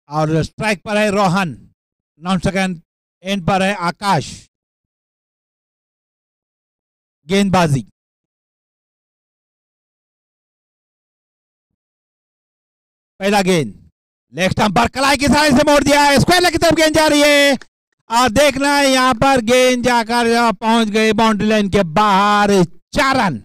और स्ट्राइक पर है रोहन, नॉन सेकंड एंड पर है आकाश। गेंदबाजी पहला गेंद लेग स्टंप पर कलाई की साइड से मोड़ दिया है, स्क्वायर लेग की तरफ गेंद जा रही है और देखना है यहां पर गेंद जाकर पहुंच गई बाउंड्री लाइन के बाहर। 4 रन।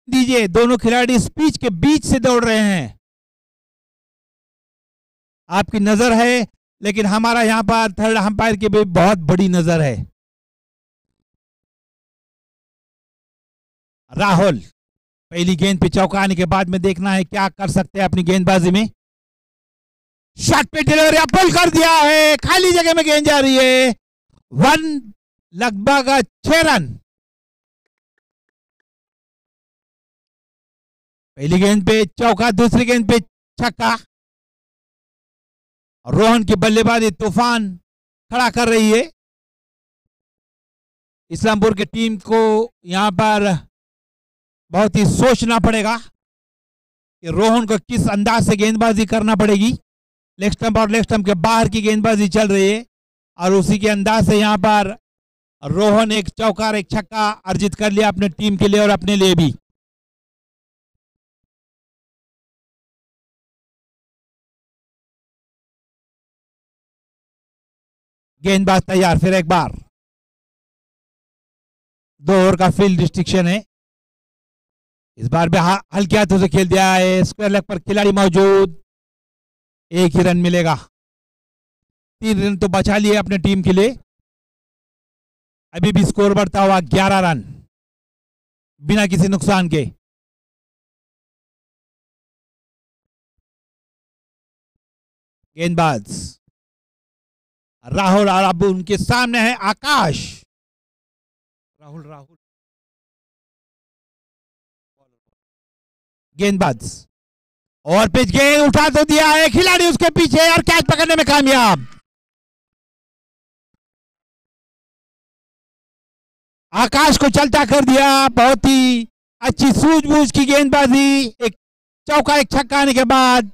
दीजिए, दोनों खिलाड़ी स्पीच के बीच से दौड़ रहे हैं। आपकी नजर है, लेकिन हमारा यहां पर थर्ड अंपायर की भी बहुत बड़ी नजर है। राहुल पहली गेंद पे चौका आने के बाद में देखना है क्या कर सकते हैं अपनी गेंदबाजी में। शॉट पे डिलीवरी पुल कर दिया है, खाली जगह में गेंद जा रही है। 1 लगभग 6 रन। पहली गेंद पे चौका, दूसरी गेंद पे छक्का। रोहन की बल्लेबाजी तूफान खड़ा कर रही है। इस्लामपुर की टीम को यहां पर बहुत ही सोचना पड़ेगा कि रोहन को किस अंदाज से गेंदबाजी करना पड़ेगी। लेग स्टंप और लेग स्टंप के बाहर की गेंदबाजी चल रही है और उसी के अंदाज से यहां पर रोहन एक चौका और एक छक्का अर्जित कर लिया अपने टीम के लिए और अपने लिए भी। गेंदबाज तैयार, फिर एक बार 2 ओवर का फील्ड रिस्ट्रिक्शन है। इस बार भी हल्के हाथों से खेल दिया है, स्क्वायर लेग पर खिलाड़ी मौजूद, 1 ही रन मिलेगा। 3 रन तो बचा लिए अपने टीम के लिए। अभी भी स्कोर बढ़ता हुआ 11 रन बिना किसी नुकसान के। गेंदबाज राहुल और अब उनके सामने है आकाश। राहुल गेंदबाज और पिच गेंद उठा तो दिया है, खिलाड़ी उसके पीछे और कैच पकड़ने में कामयाब। आकाश को चलता कर दिया। बहुत ही अच्छी सूझबूझ की गेंदबाजी, एक चौका एक छक्का आने के बाद।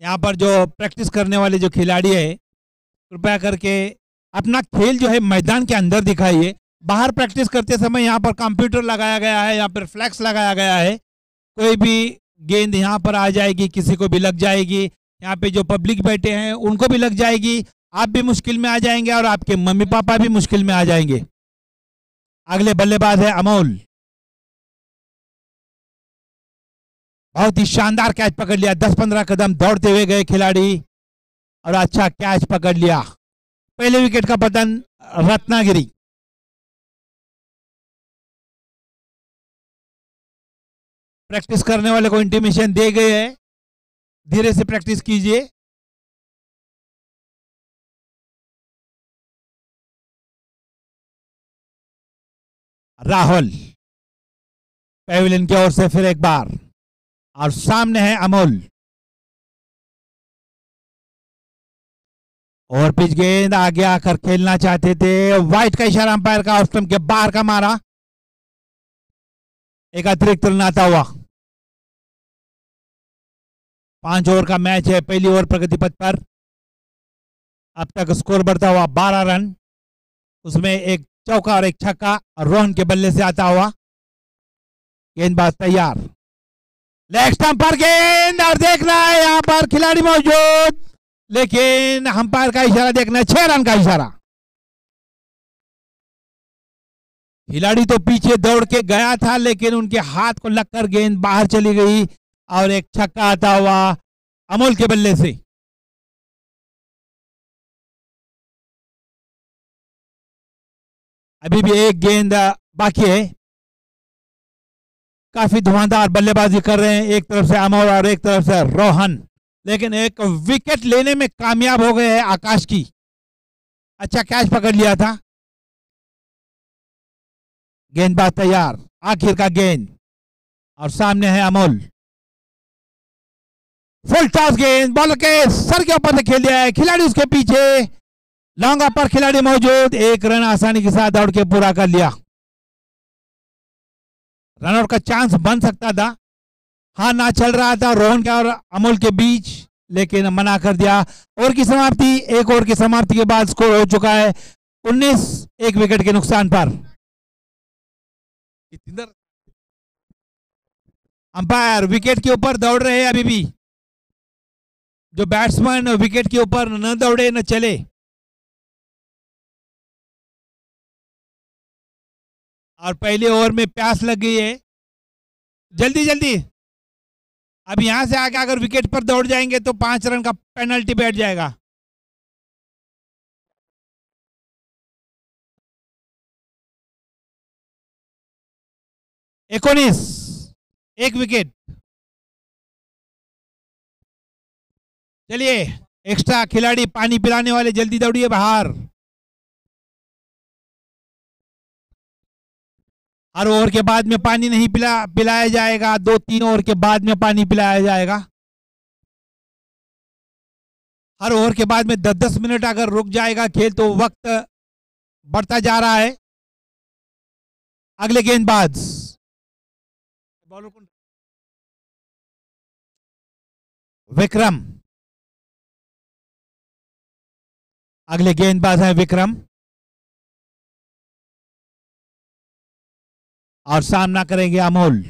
यहाँ पर जो प्रैक्टिस करने वाले जो खिलाड़ी है, कृपया करके अपना खेल जो है मैदान के अंदर दिखाइए। बाहर प्रैक्टिस करते समय यहाँ पर कंप्यूटर लगाया गया है, यहाँ पर फ्लैक्स लगाया गया है। कोई भी गेंद यहाँ पर आ जाएगी, किसी को भी लग जाएगी। यहाँ पे जो पब्लिक बैठे हैं उनको भी लग जाएगी, आप भी मुश्किल में आ जाएंगे और आपके मम्मी पापा भी मुश्किल में आ जाएंगे। अगले बल्लेबाज है अमोल। बहुत ही शानदार कैच पकड़ लिया, 10-15 कदम दौड़ते हुए गए खिलाड़ी और अच्छा कैच पकड़ लिया। पहले विकेट का पतन रत्नागिरी। प्रैक्टिस करने वाले को इंटीमेशन दे गए है, धीरे से प्रैक्टिस कीजिए। राहुल पेविलियन की ओर से फिर एक बार और सामने है अमोल। और पिच गेंद आगे आकर खेलना चाहते थे, वाइट का इशारा अंपायर का, ऑफ स्टंप के बाहर का मारा। एक अतिरिक्त रन आता हुआ। 5 ओवर का मैच है, पहली ओवर प्रगति पथ पर। अब तक स्कोर बढ़ता हुआ 12 रन, उसमें एक चौका और एक छक्का और रोहन के बल्ले से आता हुआ। गेंदबाज तैयार, लेग स्टंप पर गेंद और देखना है यहां पर खिलाड़ी मौजूद, लेकिन अंपायर का इशारा देखना है, 6 रन का इशारा। खिलाड़ी तो पीछे दौड़ के गया था, लेकिन उनके हाथ को लगकर गेंद बाहर चली गई और एक छक्का आता हुआ अमोल के बल्ले से। अभी भी एक गेंद बाकी है। काफी धुआंधार बल्लेबाजी कर रहे हैं, एक तरफ से अमोल और एक तरफ से रोहन, लेकिन एक विकेट लेने में कामयाब हो गए हैं आकाश की। अच्छा कैच पकड़ लिया था। गेंदबाज तैयार, आखिर का गेंद, और सामने है अमोल। फुल टॉस गेंद बॉलर के सर के ऊपर से खेल दिया है, खिलाड़ी उसके पीछे, लॉन्ग ऑफ पर खिलाड़ी मौजूद, एक रन आसानी के साथ दौड़ के पूरा कर लिया। रनआउट का चांस बन सकता था, हाँ ना चल रहा था रोहन के और अमोल के बीच, लेकिन मना कर दिया। ओवर की समाप्ति, एक ओवर की समाप्ति के बाद स्कोर हो चुका है 19, एक विकेट के नुकसान पर। अंपायर विकेट के ऊपर दौड़ रहे हैं अभी भी, जो बैट्समैन विकेट के ऊपर न दौड़े न चले। और पहले ओवर में प्यास लग गई है, जल्दी जल्दी। अब यहां से आगे अगर विकेट पर दौड़ जाएंगे तो 5 रन का पेनल्टी बैठ जाएगा। एकोनीस, एक विकेट। चलिए एक्स्ट्रा खिलाड़ी पानी पिलाने वाले जल्दी दौड़िए बाहर। हर ओवर के बाद में पानी नहीं पिलाया जाएगा, 2-3 ओवर के बाद में पानी पिलाया जाएगा। हर ओवर के बाद में 10-10 मिनट अगर रुक जाएगा खेल तो वक्त बढ़ता जा रहा है। अगले गेंदबाज विक्रम, अगले गेंदबाज है विक्रम, और सामना करेंगे अमोल।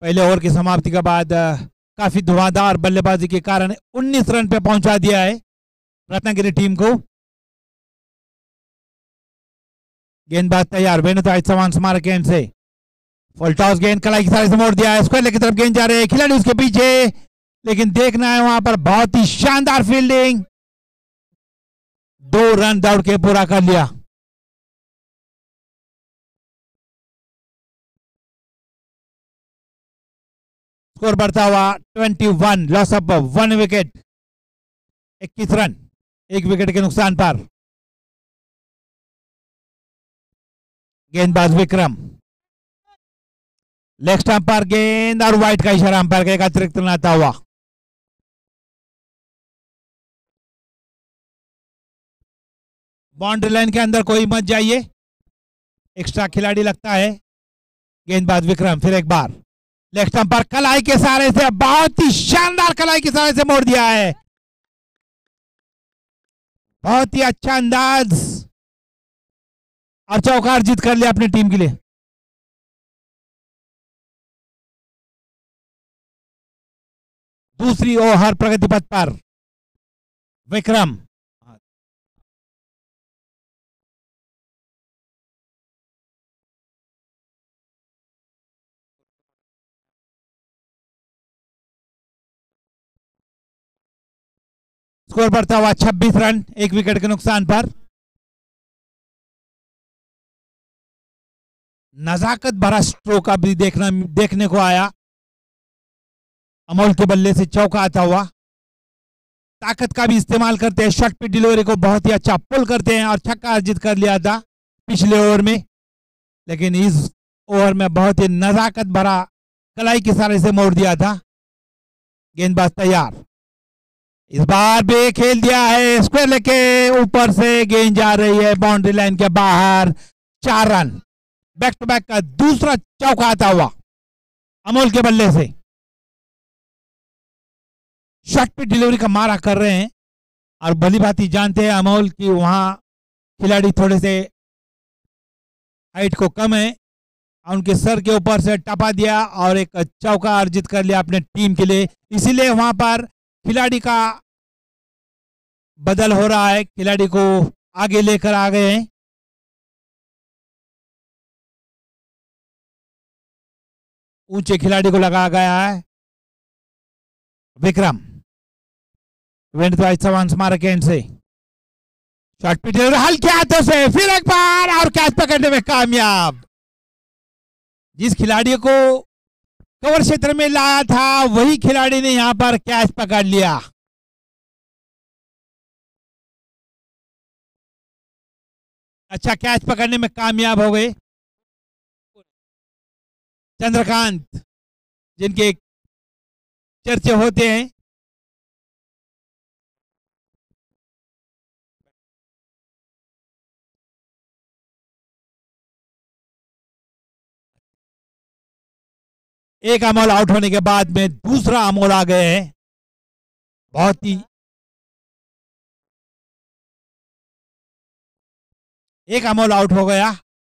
पहले ओवर की समाप्ति के बाद काफी धुआंधार बल्लेबाजी के कारण 19 रन पे पहुंचा दिया है रत्नागिरी टीम को। गेंदबाज तैयार, वेणुताज चौहान स्मारक गेंद से फुल टॉस गेंद कलाई की तरफ से मोड़ दिया है, स्क्वायर की तरफ गेंद जा रहे हैं, खिलाड़ी उसके पीछे, लेकिन देखना है वहां पर बहुत ही शानदार फील्डिंग, 2 रन दौड़ के पूरा कर लिया। स्कोर बढ़ता हुआ 21, loss of 1 wicket, 21 run, 1 wicket के नुकसान पर। गेंदबाज विक्रम, लेग स्टंप पर गेंद और वाइट का इशारा अंपायर का एक अतिरिक्त रन आता हुआ। बाउंड्री लाइन के अंदर कोई मत जाइए, एक्स्ट्रा खिलाड़ी लगता है। गेंदबाज विक्रम फिर एक बार लेग स्टंप पर कलाई के सहारे से, बहुत ही शानदार कलाई के सहारे से मोड़ दिया है, बहुत ही अच्छा अंदाज, और चौका अर्जित कर लिया अपनी टीम के लिए। दूसरी ओवर प्रगति पथ पर विक्रम, स्कोर बढ़ता हुआ 26 रन, 1 विकेट के नुकसान पर। नजाकत भरा स्ट्रोक अभी देखने को आया, अमोल के बल्ले से चौका आता हुआ। ताकत का भी इस्तेमाल करते हैं, शॉर्ट पिच डिलीवरी को बहुत ही अच्छा पुल करते हैं, और छक्का अर्जित कर लिया था पिछले ओवर में, लेकिन इस ओवर में बहुत ही नजाकत भरा कलाई के सहारे से मोड़ दिया था। गेंदबाज तैयार, इस बार भी खेल दिया है, स्क्वायर लेके ऊपर से गेंद जा रही है बाउंड्री लाइन के बाहर, 4 रन, बैक टू बैक का दूसरा चौका आता हुआ अमोल के बल्ले से। शॉर्ट पिच डिलीवरी का मारा कर रहे हैं, और भली भांति जानते हैं अमोल की वहां खिलाड़ी थोड़े से हाइट को कम है, उनके सर के ऊपर से टपा दिया और एक चौका अर्जित कर लिया अपने टीम के लिए। इसीलिए वहां पर खिलाड़ी का बदल हो रहा है, खिलाड़ी को आगे लेकर आ गए हैं। ऊंचे खिलाड़ी को लगाया गया है विक्रम, वेणुताज चौहान स्मारक गेंद से शॉर्ट पिच हल्के हाथों से फिर एक बार, और कैच पकड़ने में कामयाब। जिस खिलाड़ी को कवर क्षेत्र में लाया था वही खिलाड़ी ने यहां पर कैच पकड़ लिया। अच्छा कैच पकड़ने में कामयाब हो गए चंद्रकांत, जिनके चर्चे होते हैं। एक अमोल आउट होने के बाद में दूसरा अमोल आ गए हैं। बहुत ही एक अमोल आउट हो गया,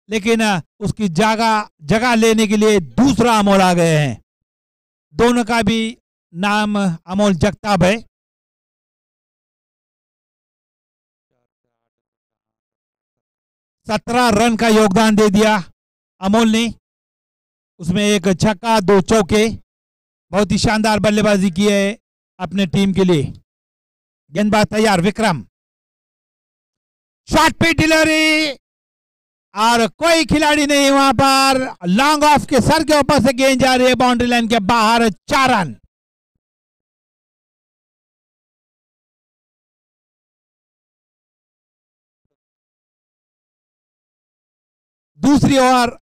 लेकिन उसकी जगह लेने के लिए दूसरा अमोल आ गए हैं। दोनों का भी नाम अमोल जगताप है। सत्रह रन का योगदान दे दिया अमोल ने, उसमें एक छक्का 2 चौके। बहुत ही शानदार बल्लेबाजी की है अपने टीम के लिए। गेंदबाज तैयार, विक्रम शॉट पे डिलीवरी और कोई खिलाड़ी नहीं वहां पर। लॉन्ग ऑफ के सर के ऊपर से गेंद जा रही है बाउंड्री लाइन के बाहर। 4 रन। दूसरी ओवर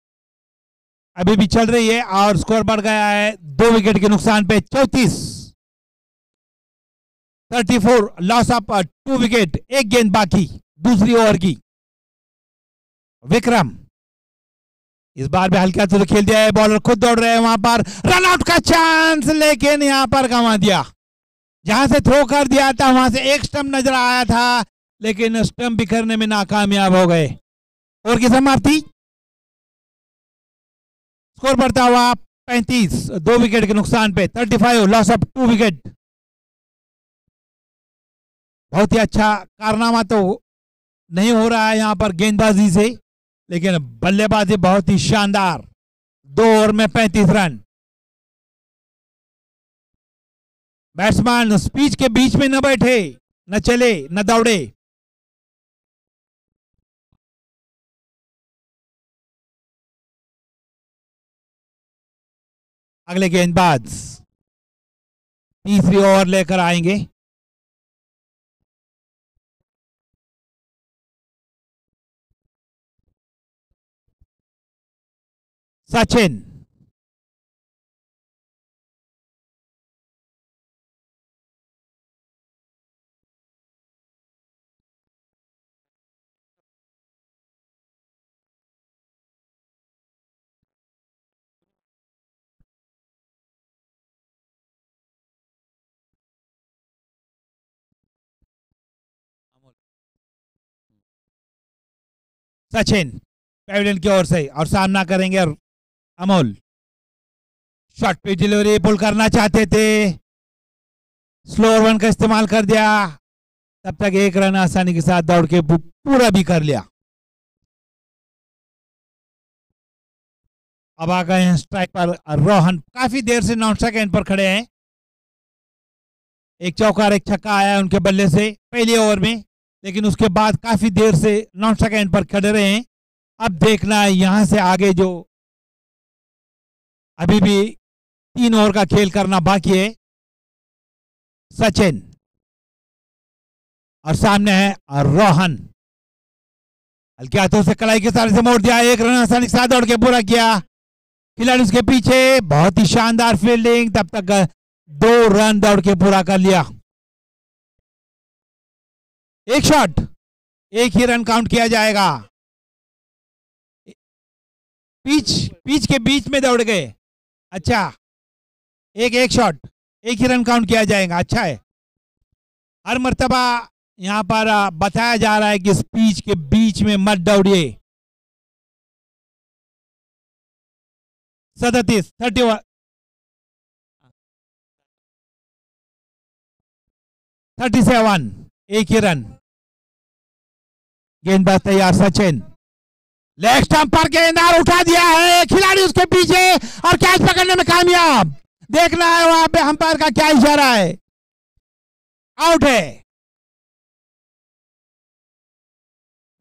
अभी भी चल रही है और स्कोर बढ़ गया है 2 विकेट के नुकसान पे। 34 लॉस ऑफ 2 विकेट। एक गेंद बाकी दूसरी ओवर की। विक्रम इस बार भी हल्का से खेल दिया है, बॉलर खुद दौड़ रहे हैं वहां पर। रन आउट का चांस, लेकिन यहां पर गंवा दिया। जहां से थ्रो कर दिया था वहां से एक स्टंप नजर आया था, लेकिन स्टंप बिखरने में नाकामयाब हो गए। ओवर की समाप्ति, स्कोर बढ़ता हुआ 35 2 विकेट के नुकसान पे। 35 लॉस ऑफ 2 विकेट। बहुत ही अच्छा कारनामा तो नहीं हो रहा है यहां पर गेंदबाजी से, लेकिन बल्लेबाजी बहुत ही शानदार। 2 ओवर में 35 रन। बैट्समैन स्पीच के बीच में न बैठे, न चले, न दौड़े। अगले गेंदबाज तीसरी ओवर लेकर आएंगे। सचिन सचिन पैविलियन की ओर से और सामना करेंगे अमोल। शॉट पे डिलीवरी पुल करना चाहते थे, स्लो वन का इस्तेमाल कर दिया। तब तक एक रन आसानी के साथ दौड़ के पूरा भी कर लिया। अब आ गए हैं स्ट्राइक पर रोहन। काफी देर से नॉन स्ट्राइक एंड पर खड़े हैं। एक चौका और एक छक्का आया उनके बल्ले से पहले ओवर में, लेकिन उसके बाद काफी देर से नॉन स्ट्राइक एंड पर खड़े रहे हैं। अब देखना है यहां से आगे, जो अभी भी 3 ओवर का खेल करना बाकी है। सचिन और सामने है रोहन। हल्के हाथों से कलाई के सारे से मोड़ दिया। एक रन आसानी के साथ दौड़ के पूरा किया। खिलाड़ी उसके पीछे, बहुत ही शानदार फील्डिंग। तब तक 2 रन दौड़ के पूरा कर लिया। एक शॉट, एक ही रन काउंट किया जाएगा। पिच के बीच में दौड़ गए। अच्छा, एक शॉट, एक ही रन काउंट किया जाएगा। अच्छा है, हर मर्तबा यहां पर बताया जा रहा है कि इस पिच के बीच में मत दौड़िए। 37 एक ही रन। गेंदबाज तैयार सचिन, लेग स्टंप पर गेंददार उठा दिया है। खिलाड़ी उसके पीछे और कैच पकड़ने में कामयाब। देखना है वहां पे अंपायर का क्या इशारा है। आउट है।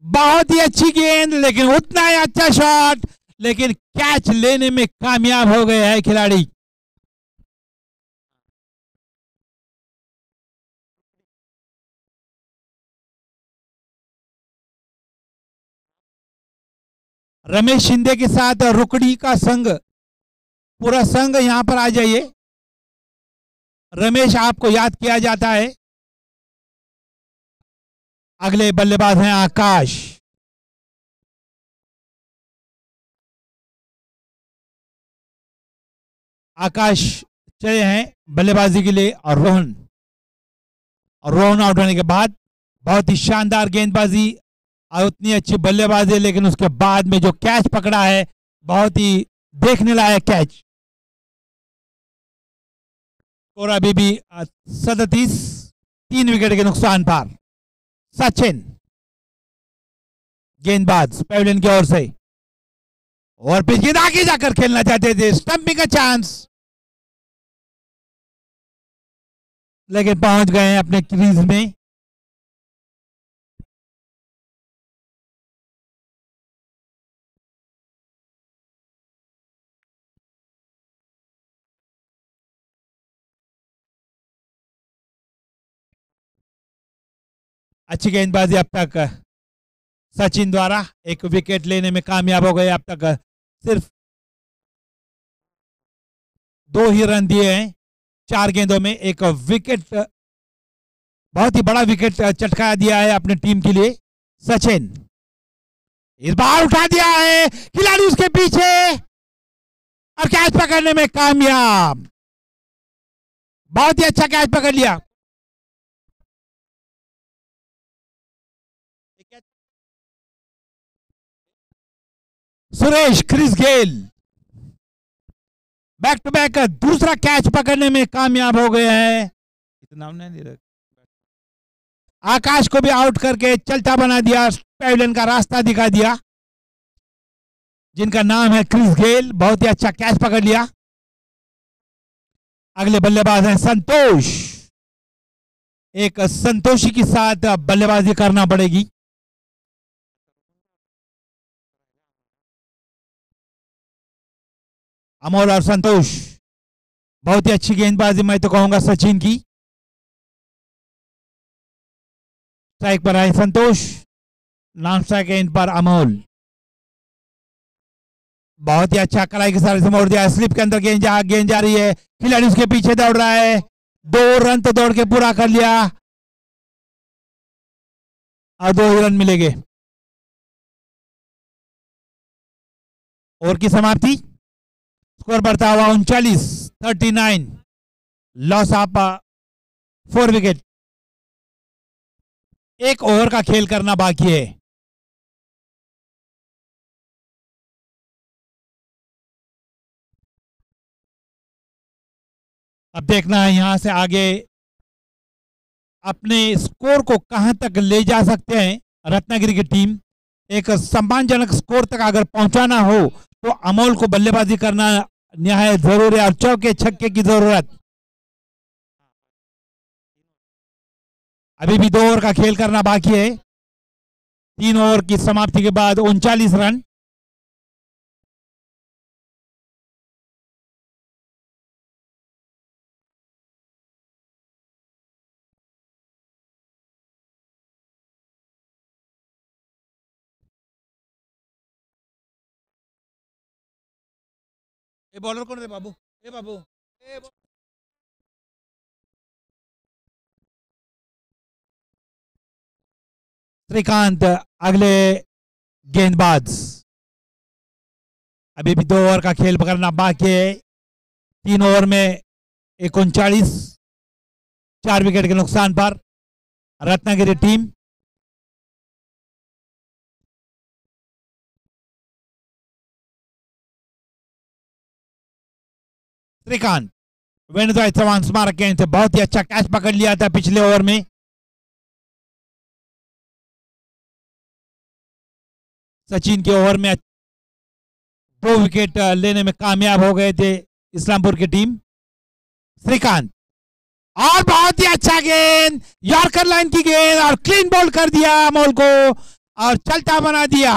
बहुत ही अच्छी गेंद, लेकिन उतना ही अच्छा शॉट, लेकिन कैच लेने में कामयाब हो गए हैं खिलाड़ी। रमेश शिंदे के साथ रुकड़ी का संघ, पूरा संघ यहां पर आ जाइए। रमेश आपको याद किया जाता है। अगले बल्लेबाज हैं आकाश। आकाश चले हैं बल्लेबाजी के लिए और रोहन आउट होने के बाद बहुत ही शानदार गेंदबाजी और उतनी अच्छी बल्लेबाजी, लेकिन उसके बाद में जो कैच पकड़ा है बहुत ही देखने लायक कैच। और अभी भी 37, 3 विकेट के नुकसान पर। सचिन गेंदबाज पेविलियन की ओर से, और पिच गेंद आगे जाकर खेलना चाहते थे, स्टंपिंग का चांस, लेकिन पहुंच गए अपने क्रीज में। अच्छी गेंदबाजी अब तक सचिन द्वारा, एक विकेट लेने में कामयाब हो गए। अब तक सिर्फ 2 ही रन दिए हैं 4 गेंदों में, एक विकेट, बहुत ही बड़ा विकेट चटका दिया है अपने टीम के लिए। सचिन इस बार उठा दिया है, खिलाड़ी उसके पीछे और कैच पकड़ने में कामयाब। बहुत ही अच्छा कैच पकड़ लिया। Suresh Chris Gayle back to back दूसरा कैच पकड़ने में कामयाब हो गए हैं। इतना नहीं दे, आकाश को भी आउट करके चलता बना दिया, पेविलियन का रास्ता दिखा दिया। जिनका नाम है क्रिस गेल, बहुत ही अच्छा कैच पकड़ लिया। अगले बल्लेबाज हैं संतोष। एक संतोषी के साथ बल्लेबाजी करना पड़ेगी। अमोल और संतोष, बहुत ही अच्छी गेंदबाजी मैं तो कहूंगा सचिन की। स्ट्राइक पर आए संतोष, नॉन स्ट्राइक गेंद पर अमोल। बहुत ही अच्छा कलाई के सारे से मोड़ दिया, स्लिप के अंदर गेंद जा रही है, खिलाड़ी उसके पीछे दौड़ रहा है। 2 रन तो दौड़ के पूरा कर लिया और 2 ही रन मिलेंगे। ओवर की समाप्ति, स्कोर बढ़ता हुआ 39, लॉस ऑफ 4 विकेट। 1 ओवर का खेल करना बाकी है। अब देखना है यहां से आगे अपने स्कोर को कहां तक ले जा सकते हैं रत्नागिरी की टीम। एक सम्मानजनक स्कोर तक अगर पहुंचाना हो तो अमोल को बल्लेबाजी करना निहायत जरूरी है और चौके छक्के की जरूरत। अभी भी 2 ओवर का खेल करना बाकी है। 3 ओवर की समाप्ति के बाद 39 रन। ए बॉलर कौन है बाबू? ए बाबू, श्रीकांत अगले गेंदबाज। अभी भी 2 ओवर का खेल पकड़ना बाकी है। 3 ओवर में 39, 4 विकेट के नुकसान पर रत्नागिरी टीम। श्रीकांत वेणुद्वय चौहान स्मारक गेंद से बहुत ही अच्छा कैच पकड़ लिया था पिछले ओवर में। सचिन के ओवर में 2 विकेट लेने में कामयाब हो गए थे इस्लामपुर की टीम। श्रीकांत और बहुत ही अच्छा गेंद, यॉर्कर लाइन की गेंद और क्लीन बॉल कर दिया अमोल को और चलता बना दिया।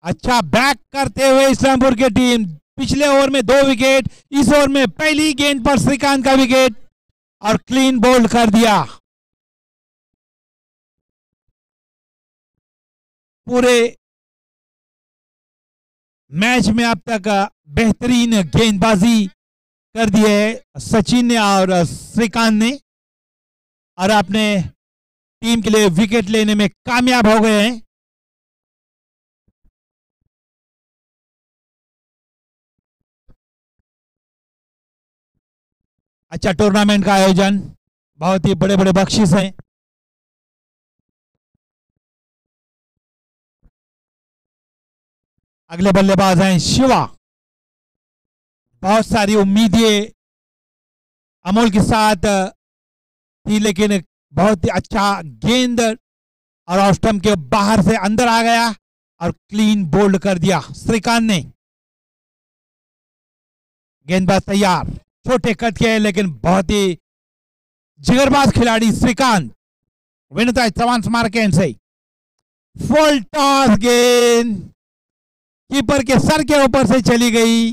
अच्छा बैक करते हुए इस्लामपुर की टीम, पिछले ओवर में 2 विकेट, इस ओवर में पहली गेंद पर श्रीकांत का विकेट और क्लीन बोल्ड कर दिया। पूरे मैच में अब तक बेहतरीन गेंदबाजी कर दी है सचिन ने और श्रीकांत ने, और अपने टीम के लिए विकेट लेने में कामयाब हो गए हैं। अच्छा टूर्नामेंट का आयोजन, बहुत ही बड़े बड़े बख्शिश हैं। अगले बल्लेबाज हैं शिवा। बहुत सारी उम्मीदें अमोल के साथ थी, लेकिन बहुत ही अच्छा गेंद और ऑफ स्टंप के बाहर से अंदर आ गया और क्लीन बोल्ड कर दिया श्रीकांत ने। गेंदबाज तैयार, छोटे कद के हैं लेकिन बहुत ही जिगरबाज खिलाड़ी श्रीकांत। विनता चौहान स्मारक से फुल टॉस, गेंद कीपर के सर के ऊपर से चली गई।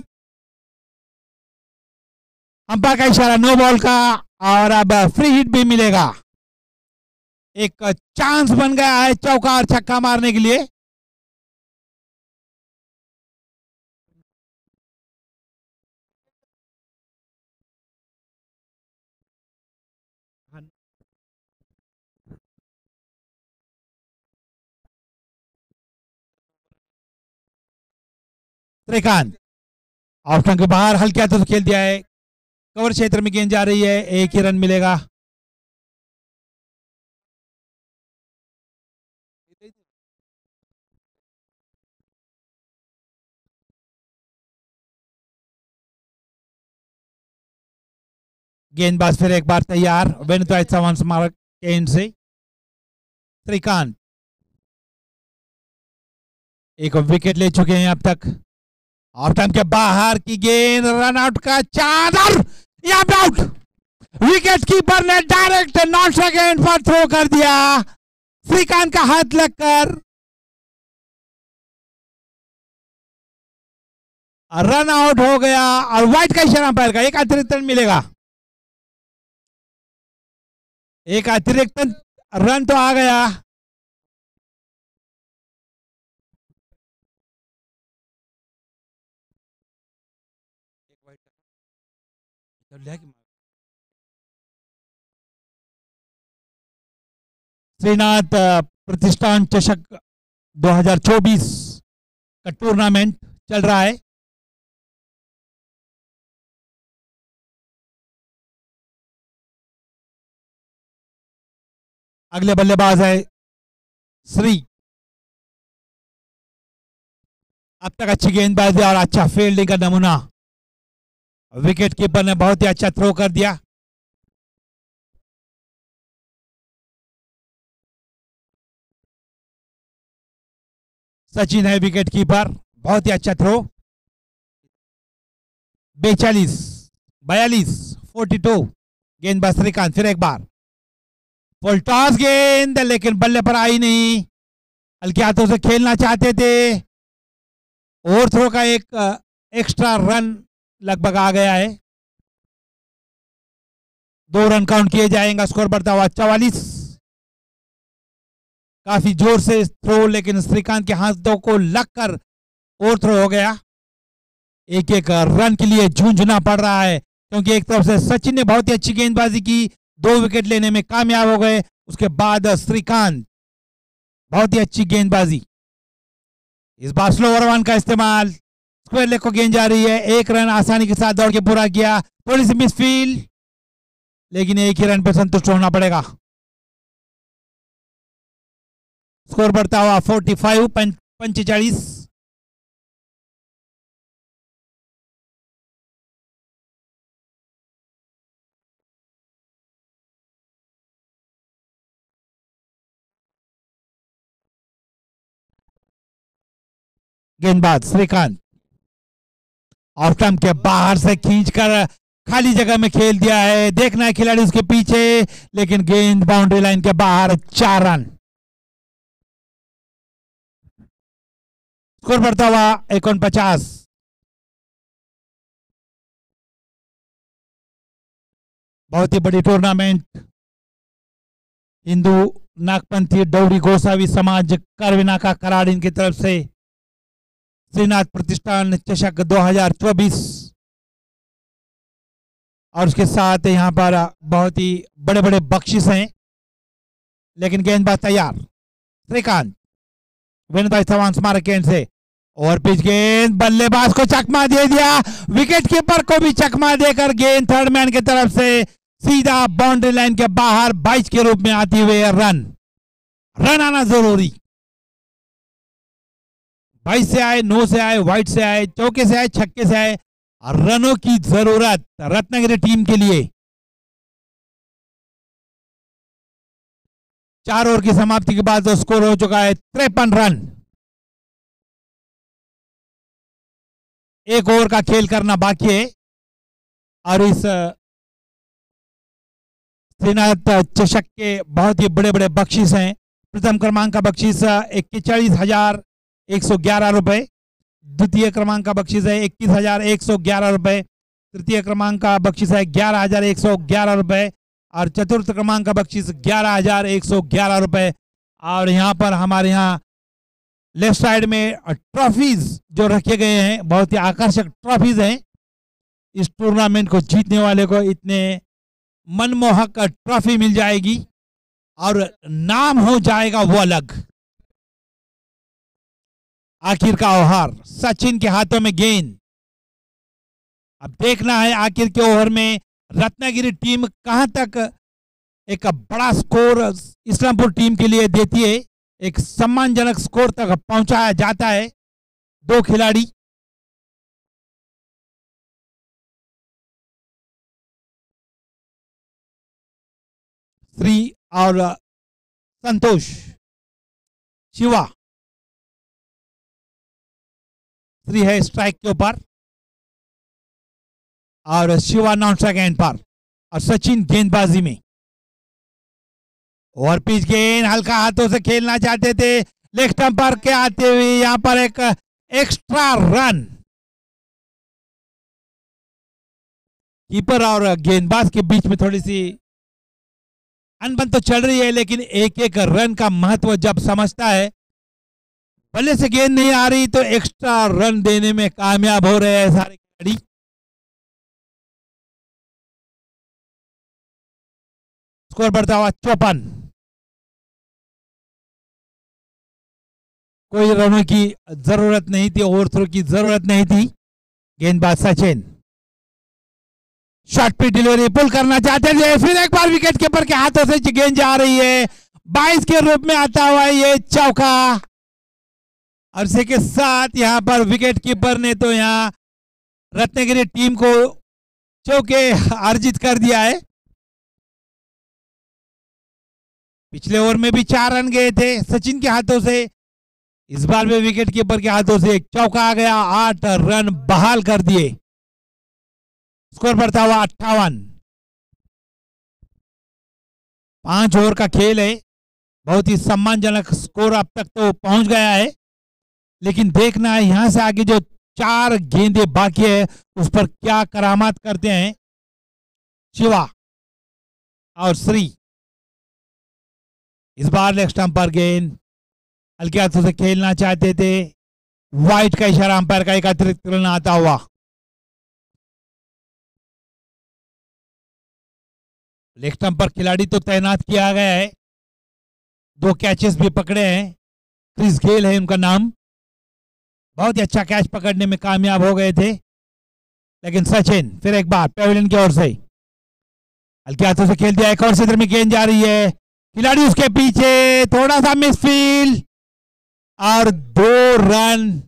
अंपायर का इशारा नो बॉल का, और अब फ्री हिट भी मिलेगा। एक चांस बन गया है चौका और छक्का मारने के लिए। श्रीकांत ऑफ के बाहर हल्के हाथों से खेल दिया है, कवर क्षेत्र में गेंद जा रही है, एक ही रन मिलेगा। गेंदबाज फिर एक बार तैयार, वेनुताई चौहान स्मारक एंड से श्रीकांत एक विकेट ले चुके हैं अब तक। ऑफ टाइम के बाहर की गेंद, रन आउट का चादर, आउट। विकेट कीपर ने डायरेक्ट नॉन सेकेंड पर थ्रो कर दिया, श्रीकांत का हाथ लगकर रन आउट हो गया और वाइट का इशारा अंपायर का। एक अतिरिक्त रन मिलेगा, एक अतिरिक्त रन तो आ गया। श्रीनाथ प्रतिष्ठान चषक 2024 का टूर्नामेंट चल रहा है। अगले बल्लेबाज है श्री। अब तक अच्छी गेंदबाजी और अच्छा फील्डिंग का नमूना, विकेट कीपर ने बहुत ही अच्छा थ्रो कर दिया। सचिन है विकेट कीपर, बहुत ही अच्छा थ्रो। 42 42 42। गेंदबाज श्रीकांत फिर एक बार फुल टॉस गेंद, लेकिन बल्ले पर आई नहीं। हल्के हाथों से खेलना चाहते थे, ओवर थ्रो का एक एक्स्ट्रा रन लगभग आ गया है। 2 रन काउंट किए जाएंगे, स्कोर बढ़ता हुआ 44। काफी जोर से थ्रो, लेकिन श्रीकांत के हाथों को लगकर ओवर थ्रो हो गया। एक एक रन के लिए झूंझना पड़ रहा है, क्योंकि एक तरफ से सचिन ने बहुत ही अच्छी गेंदबाजी की, 2 विकेट लेने में कामयाब हो गए। उसके बाद श्रीकांत बहुत ही अच्छी गेंदबाजी। इस बार स्लो ओवर 1 का इस्तेमाल, स्क्वायर लेग को गेंद जा रही है, 1 रन आसानी के साथ दौड़ के पूरा किया। थोड़ी सी मिसफील्ड, लेकिन एक ही रन पर संतुष्ट होना पड़ेगा। स्कोर बढ़ता हुआ 45 45। गेंदबाज श्रीकांत ऑफ स्टंप के बाहर से खींचकर खाली जगह में खेल दिया है, देखना है खिलाड़ी उसके पीछे, लेकिन गेंद बाउंड्री लाइन के बाहर। 4 रन। स्कोर बढ़ता हुआ 49। बहुत ही बड़ी टूर्नामेंट हिंदू नागपंथी डौरी गोसावी समाज करविना का कराड़ इनकी तरफ से श्रीनाथ प्रतिष्ठान चषक 2024 और उसके साथ यहाँ पर बहुत ही बड़े बड़े बख्शिश हैं। लेकिन गेंदबाज तैयार, श्रीकांत विनोद चौहान स्मारक गेंद से और पिच गेंद बल्लेबाज को चकमा दे दिया, विकेट कीपर को भी चकमा देकर गेंद थर्ड मैन की तरफ से सीधा बाउंड्री लाइन के बाहर 22 के रूप में आती हुई रन आना जरूरी। 22 से आए, 9 से आए, वाइड से आए, चौके से आए, छक्के से आए, रनों की जरूरत रत्नागिरी टीम के लिए। 4 ओवर की समाप्ति के बाद स्कोर हो चुका है 53 रन। 1 ओवर का खेल करना बाकी है और इस श्रीनाथ चषक के बहुत ही बड़े बड़े बख्शीश हैं। प्रथम क्रमांक का बख्शीश 41,111 रुपए, द्वितीय क्रमांक का बख्शीश है 21,111 रुपए, तृतीय क्रमांक का बख्शीश है 11,111 रुपए और चतुर्थ क्रमांक का बख्शीश 11,111 रुपए। और यहाँ पर हमारे यहाँ लेफ्ट साइड में ट्रॉफीज जो रखे गए हैं, बहुत ही आकर्षक ट्रॉफीज हैं। इस टूर्नामेंट को जीतने वाले को इतने मनमोहक ट्रॉफी मिल जाएगी और नाम हो जाएगा वो अलग। आखिर का ओवर सचिन के हाथों में गेंद। अब देखना है आखिर के ओवर में रत्नागिरी टीम कहां तक एक बड़ा स्कोर इस्लामपुर टीम के लिए देती है। एक सम्मानजनक स्कोर तक पहुंचाया जाता है। 2 खिलाड़ी श्री और संतोष, शिवा श्री है स्ट्राइक के ऊपर और शिवा नॉन स्ट्राइक एंड पर और सचिन गेंदबाजी में। और पिच गेंद हल्का हाथों से खेलना चाहते थे, लेग स्टंप पर के आते हुए यहां पर एक एक्स्ट्रा रन। कीपर और गेंदबाज के बीच में थोड़ी सी अनबन तो चल रही है, लेकिन एक एक रन का महत्व जब समझता है, बल्ले से गेंद नहीं आ रही तो एक्स्ट्रा रन देने में कामयाब हो रहे हैं सारे खिलाड़ी। स्कोर बढ़ता हुआ 54। कोई रनों की जरूरत नहीं थी, ओवरथ्रो की जरूरत नहीं थी। गेंदबाज सचिन शॉर्ट पे डिलीवरी पुल करना चाहते थे, फिर एक बार विकेट कीपर के हाथों से गेंद जा रही है। 22 के रूप में आता हुआ ये चौका और इसी के साथ यहां पर विकेट कीपर ने तो यहां रत्नागिरी टीम को चौके अर्जित कर दिया है। पिछले ओवर में भी 4 रन गए थे सचिन के हाथों से, इस बार भी विकेट कीपर के हाथों से एक चौका आ गया, 8 रन बहाल कर दिए। स्कोर बढ़ता हुआ 58। 5 ओवर का खेल है, बहुत ही सम्मानजनक स्कोर अब तक तो पहुंच गया है, लेकिन देखना है यहां से आगे जो 4 गेंदे बाकी है उस पर क्या करामात करते हैं शिवा और श्री। इस बार लेग स्टंप पर गेंद हल्के हाथों से खेलना चाहते थे, वाइट का इशारा अंपायर का एक अतिरिक्त रन आता हुआ। लेग स्टंप पर खिलाड़ी तो तैनात किया गया है, 2 कैचेस भी पकड़े हैं, क्रिस गेल है उनका नाम, बहुत ही अच्छा कैच पकड़ने में कामयाब हो गए थे। लेकिन सचिन फिर एक बार पेविलियन की ओर से हल्के हाथों से खेल दिया, एक और क्षेत्र में गेंद जा रही है, खिलाड़ी उसके पीछे, थोड़ा सा मिसफील्ड और 2 रन।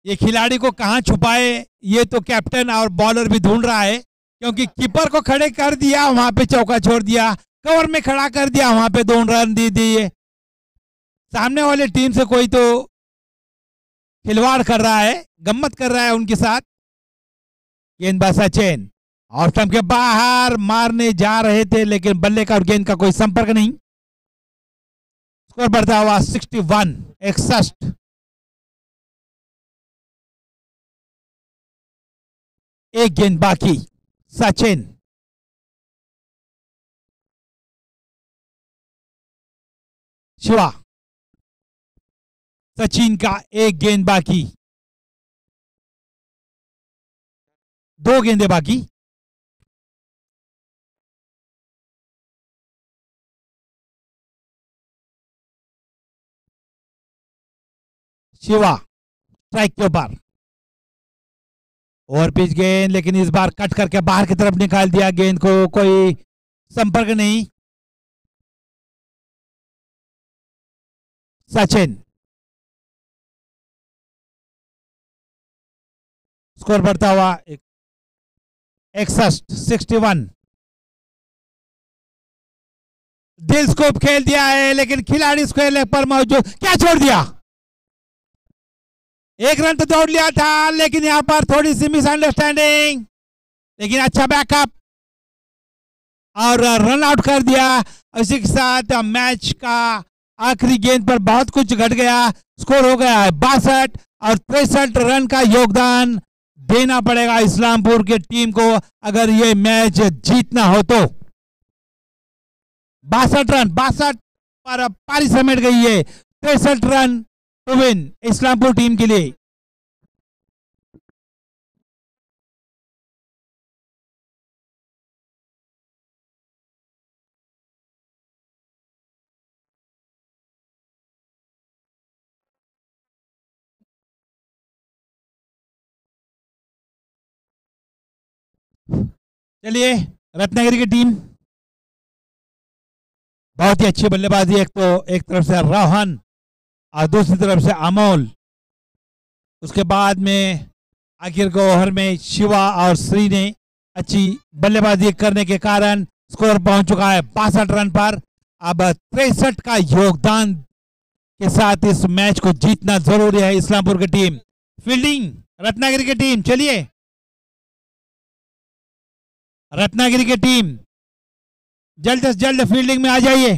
ये खिलाड़ी को कहां छुपाए ये तो कैप्टन और बॉलर भी ढूंढ रहा है, क्योंकि कीपर को खड़े कर दिया, वहां पे चौका छोड़ दिया, कवर में खड़ा कर दिया, वहां पे 2 रन दे दिए। सामने वाले टीम से कोई तो खिलवाड़ कर रहा है, गम्मत कर रहा है उनके साथ। गेंदबाज सचिन ऑफ स्टंप के बाहर मारने जा रहे थे, लेकिन बल्ले का और गेंद का कोई संपर्क नहीं। स्कोर बढ़ता हुआ 61। एक गेंद बाकी। सचिन, शिवा, सचिन का एक गेंद बाकी, दो गेंदें बाकी। शिवा स्ट्राइक के ऊपर, ओवर पिच गेंद, लेकिन इस बार कट करके बाहर की तरफ निकाल दिया गेंद को, कोई संपर्क नहीं। सचिन, स्कोर बढ़ता हुआ 61। दिल स्कोप खेल दिया है, लेकिन खिलाड़ी स्क्वायर लेग पर मौजूद, क्या छोड़ दिया। एक रन तो दौड़ लिया था, लेकिन यहां पर थोड़ी सी मिसअंडरस्टैंडिंग, लेकिन अच्छा बैकअप और रन आउट कर दिया। इसी के साथ मैच का आखिरी गेंद पर बहुत कुछ घट गया। स्कोर हो गया है 62 और 63 रन का योगदान देना पड़ेगा इस्लामपुर की टीम को अगर ये मैच जीतना हो तो। 62 रन, 62 पर पारी समेट गई है। 63 run to win Islampur team के लिए। चलिए, रत्नागिरी की टीम बहुत ही अच्छी बल्लेबाजी, एक तो एक तरफ से रोहन और दूसरी तरफ से अमोल, उसके बाद में आखिर को ओवर में शिवा और श्री ने अच्छी बल्लेबाजी करने के कारण स्कोर पहुंच चुका है 62 रन पर। अब 63 का योगदान के साथ इस मैच को जीतना जरूरी है इस्लामपुर की टीम। फील्डिंग रत्नागिरी की टीम, चलिए रत्नागिरी की टीम जल्द से जल्द फील्डिंग में आ जाइए।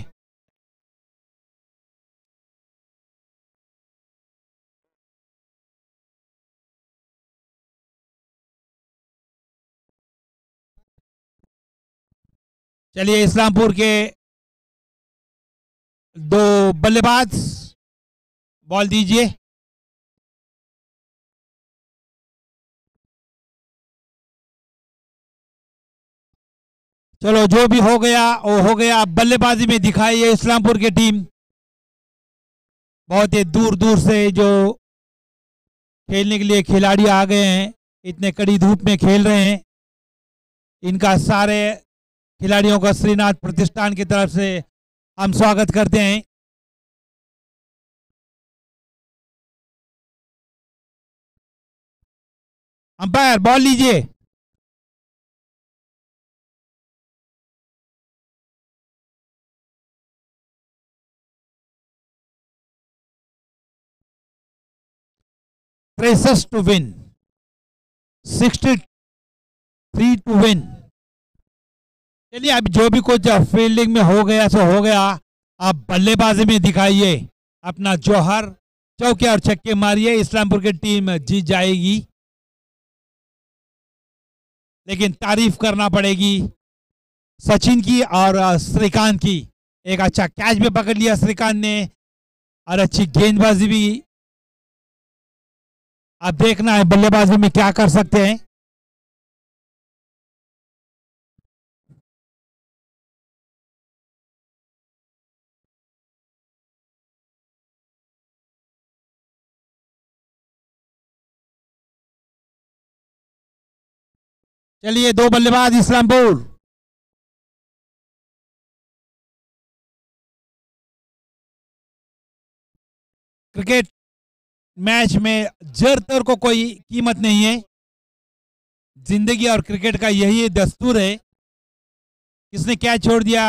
चलिए, इस्लामपुर के दो बल्लेबाज बॉल दीजिए। चलो, जो भी हो गया वो हो गया। बल्लेबाजी में दिखाई है इस्लामपुर की टीम, बहुत ही दूर दूर से जो खेलने के लिए खिलाड़ी आ गए हैं, इतने कड़ी धूप में खेल रहे हैं। इनका सारे खिलाड़ियों का श्रीनाथ प्रतिष्ठान की तरफ से हम स्वागत करते हैं। अंपायर बॉल लीजिए। प्रेसस टू विन, 63 टू विन। चलिए, अब जो भी कुछ फील्डिंग में हो गया सो हो गया। आप बल्लेबाजी में दिखाइए अपना जौहर, चौके और छक्के मारिए, इस्लामपुर की टीम जीत जाएगी। लेकिन तारीफ करना पड़ेगी सचिन की और श्रीकांत की। एक अच्छा कैच भी पकड़ लिया श्रीकांत ने और अच्छी गेंदबाजी भी। अब देखना है बल्लेबाजी में क्या कर सकते हैं। चलिए, दो बल्लेबाज इस्लामपुर। क्रिकेट मैच में जर तर को कोई कीमत नहीं है। जिंदगी और क्रिकेट का यही दस्तूर है। किसने कैच छोड़ दिया,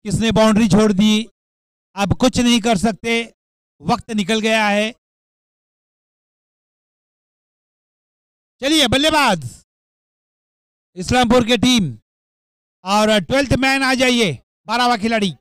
किसने बाउंड्री छोड़ दी, अब कुछ नहीं कर सकते, वक्त निकल गया है। चलिए, बल्लेबाज इस्लामपुर की टीम और 12th मैन आ जाइए, 12वां खिलाड़ी।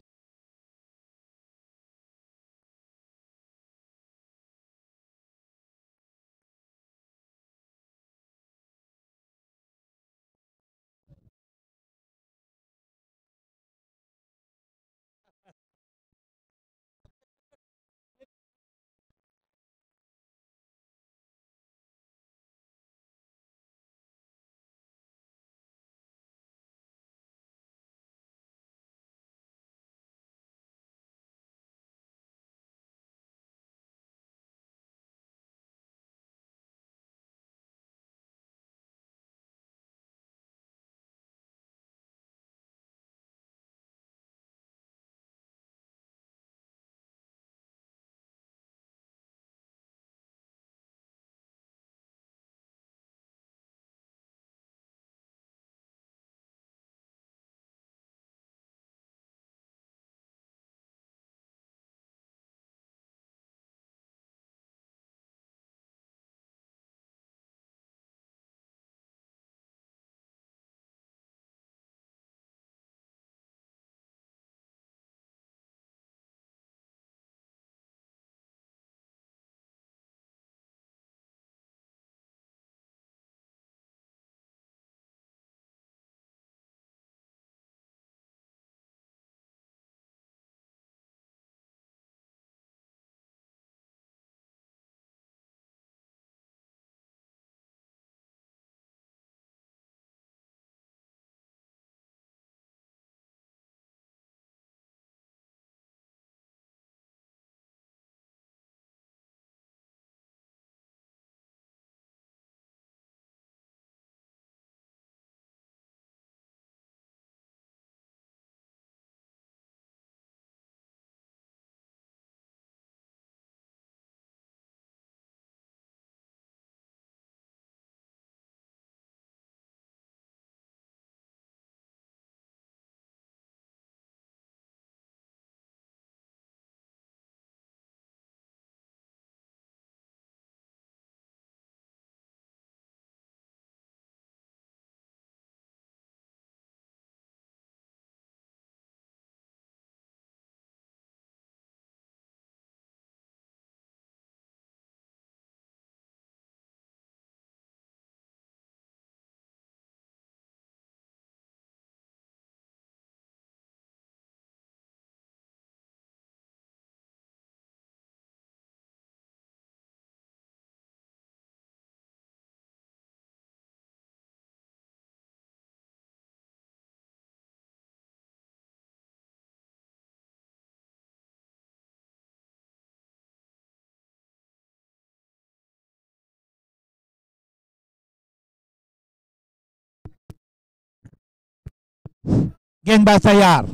गेंदबाज तैयार,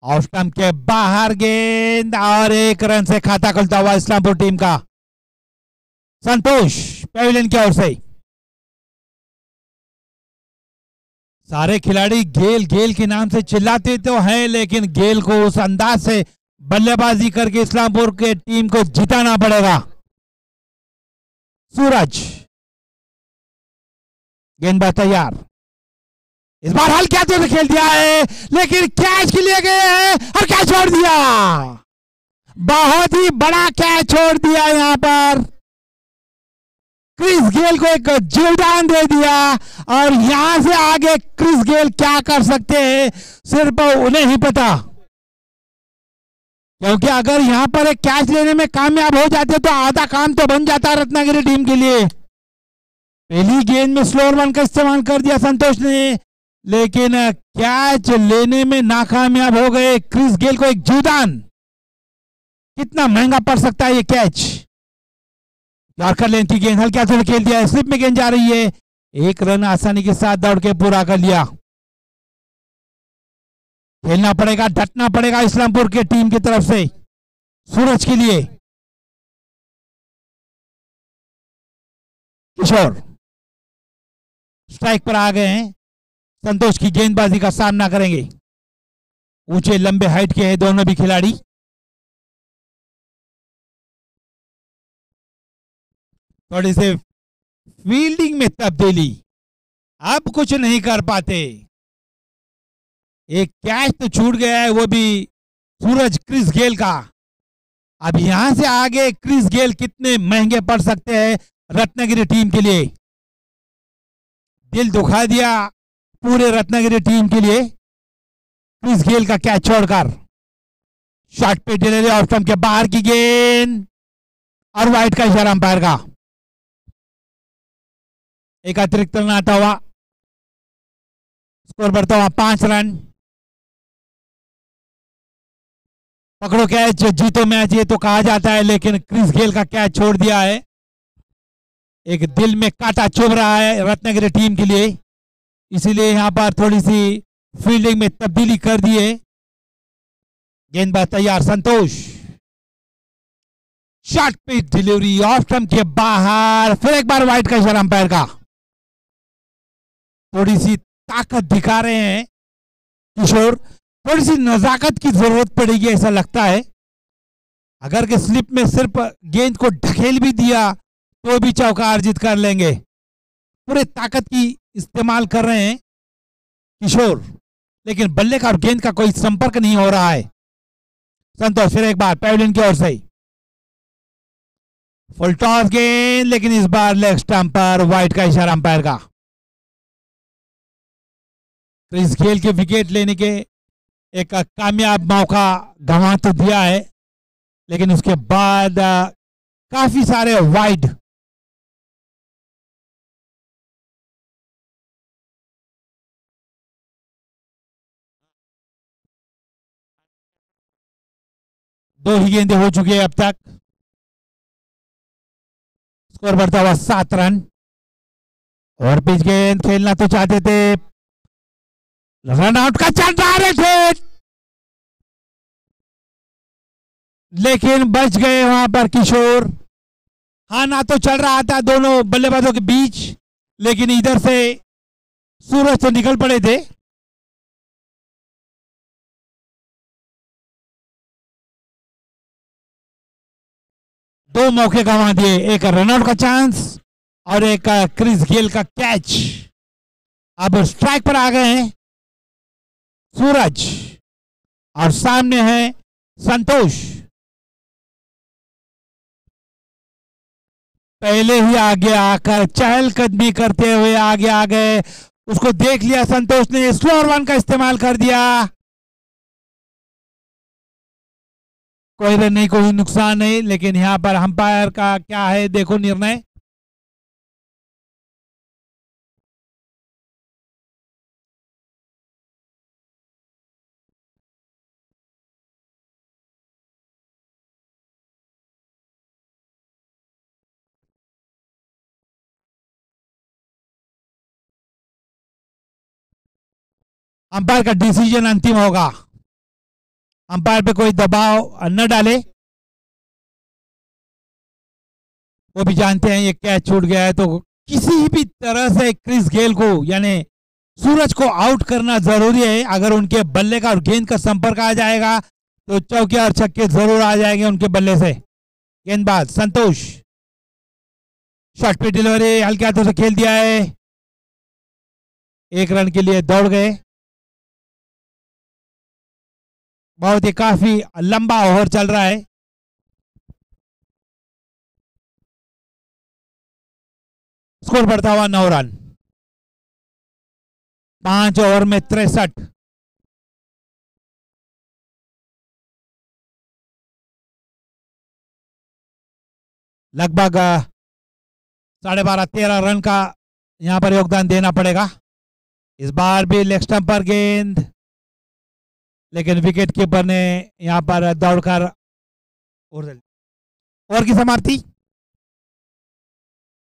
ऑफ स्टंप के बाहर गेंद और 1 रन से खाता खुलता हुआ इस्लामपुर टीम का। संतोष पेविलियन की ओर से। सारे खिलाड़ी गेल गेल के नाम से चिल्लाते तो हैं, लेकिन गेल को उस अंदाज से बल्लेबाजी करके इस्लामपुर के टीम को जिताना पड़ेगा। सूरज गेंदबाज तैयार, इस बार हल्का तो खेल दिया है, लेकिन कैच के लिए गए हैं और कैच छोड़ दिया। बहुत ही बड़ा कैच छोड़ दिया यहां पर, क्रिस गेल को एक जीवदान दे दिया। और यहां से आगे क्रिस गेल क्या कर सकते हैं सिर्फ उन्हें ही पता, क्योंकि अगर यहां पर एक कैच लेने में कामयाब हो जाते तो आधा काम तो बन जाता रत्नागिरी टीम के लिए। पहली गेंद में स्लोअर वन का इस्तेमाल कर दिया संतोष ने, लेकिन कैच लेने में नाकामयाब हो गए। क्रिस गेल को एक जीवदान, कितना महंगा पड़ सकता है ये कैच। यॉर्कर लेंथ की गेंद हल्का से खेल दिया, स्लिप में गेंद जा रही है, 1 रन आसानी के साथ दौड़ के पूरा कर लिया। खेलना पड़ेगा, डटना पड़ेगा इस्लामपुर के टीम की तरफ से सूरज के लिए। किशोर स्ट्राइक पर आ गए हैं, संतोष की गेंदबाजी का सामना करेंगे। ऊंचे लंबे हाइट के हैं दोनों भी खिलाड़ी। थोड़ी से फील्डिंग में तब्दीली, अब कुछ नहीं कर पाते। एक कैच तो छूट गया है, वो भी सूरज क्रिस गेल का। अब यहां से आगे क्रिस गेल कितने महंगे पड़ सकते हैं रत्नागिरी टीम के लिए। दिल दुखा दिया पूरे रत्नागिरी टीम के लिए क्रिस गेल का कैच छोड़कर। शॉट पे डिलीवरी, ऑफ स्टंप के बाहर की गेंद और वाइड का इशारा अंपायर का। एक अतिरिक्त रन आता हुआ, स्कोर बढ़ता हुआ 5 रन। पकड़ो कैच जीतो मैच, ये तो कहा जाता है, लेकिन क्रिस गेल का कैच छोड़ दिया है। एक दिल में कांटा चुभ रहा है रत्नागिरी टीम के लिए, इसीलिए यहां पर थोड़ी सी फील्डिंग में तब्दीली कर दी है। गेंदबाज तैयार, संतोष शॉट पे डिलीवरी, ऑफ स्टंप के बाहर, फिर एक बार वाइड का इशारा अंपायर का। थोड़ी सी ताकत दिखा रहे हैं किशोर, थोड़ी सी नजाकत की जरूरत पड़ेगी ऐसा लगता है। अगर के स्लिप में सिर्फ गेंद को ढकेल भी दिया तो भी चौका अर्जित कर लेंगे। पूरे ताकत की इस्तेमाल कर रहे हैं किशोर, लेकिन बल्ले का और गेंद का कोई संपर्क नहीं हो रहा है। संतोष फिर एक बार पेविलियन की ओर से फुल टॉस गेंद, लेकिन इस बार लेग स्टंप पर, वाइड का इशारा अंपायर का। क्रिस गेल के विकेट लेने के एक कामयाब मौका गंवा तो दिया है, लेकिन उसके बाद काफी सारे वाइड। दो ही गेंदें हो चुकी है अब तक, स्कोर बढ़ता हुआ 7 रन। और पिच गेंद खेलना तो चाहते थे, रन आउट का चल रहा थे, लेकिन बच गए वहां पर किशोर। हाँ ना तो चल रहा था दोनों बल्लेबाजों के बीच, लेकिन इधर से सूरज तो निकल पड़े थे। दो मौके गंवा दिए, एक रनआउट का चांस और एक क्रिस गेल का कैच। अब स्ट्राइक पर आ गए हैं सूरज और सामने है संतोष। पहले ही आगे आकर चहलकदमी करते हुए आगे आ गए, उसको देख लिया संतोष ने, स्लोअर वन का इस्तेमाल कर दिया। कोई रन नहीं, कोई नुकसान नहीं, लेकिन यहां पर अंपायर का क्या है देखो निर्णय। अंपायर का डिसीजन अंतिम होगा। अंपायर पे कोई दबाव न डाले, वो भी जानते हैं ये कैच छूट गया है, तो किसी भी तरह से क्रिस गेल को यानी सूरज को आउट करना जरूरी है। अगर उनके बल्ले का और गेंद का संपर्क आ जाएगा तो चौके और छक्के जरूर आ जाएंगे उनके बल्ले से। गेंदबाज संतोष, शॉट पे डिलीवरी हल्के हाथों से खेल दिया है, 1 रन के लिए दौड़ गए। बहुत ही काफी लंबा ओवर चल रहा है। स्कोर बढ़ता हुआ 9 रन, 5 ओवर में 63। लगभग 12.5-13 रन का यहां पर योगदान देना पड़ेगा। इस बार भी लेग स्टंप पर गेंद, लेकिन विकेट कीपर ने यहां पर दौड़कर ओवर की समाप्ति,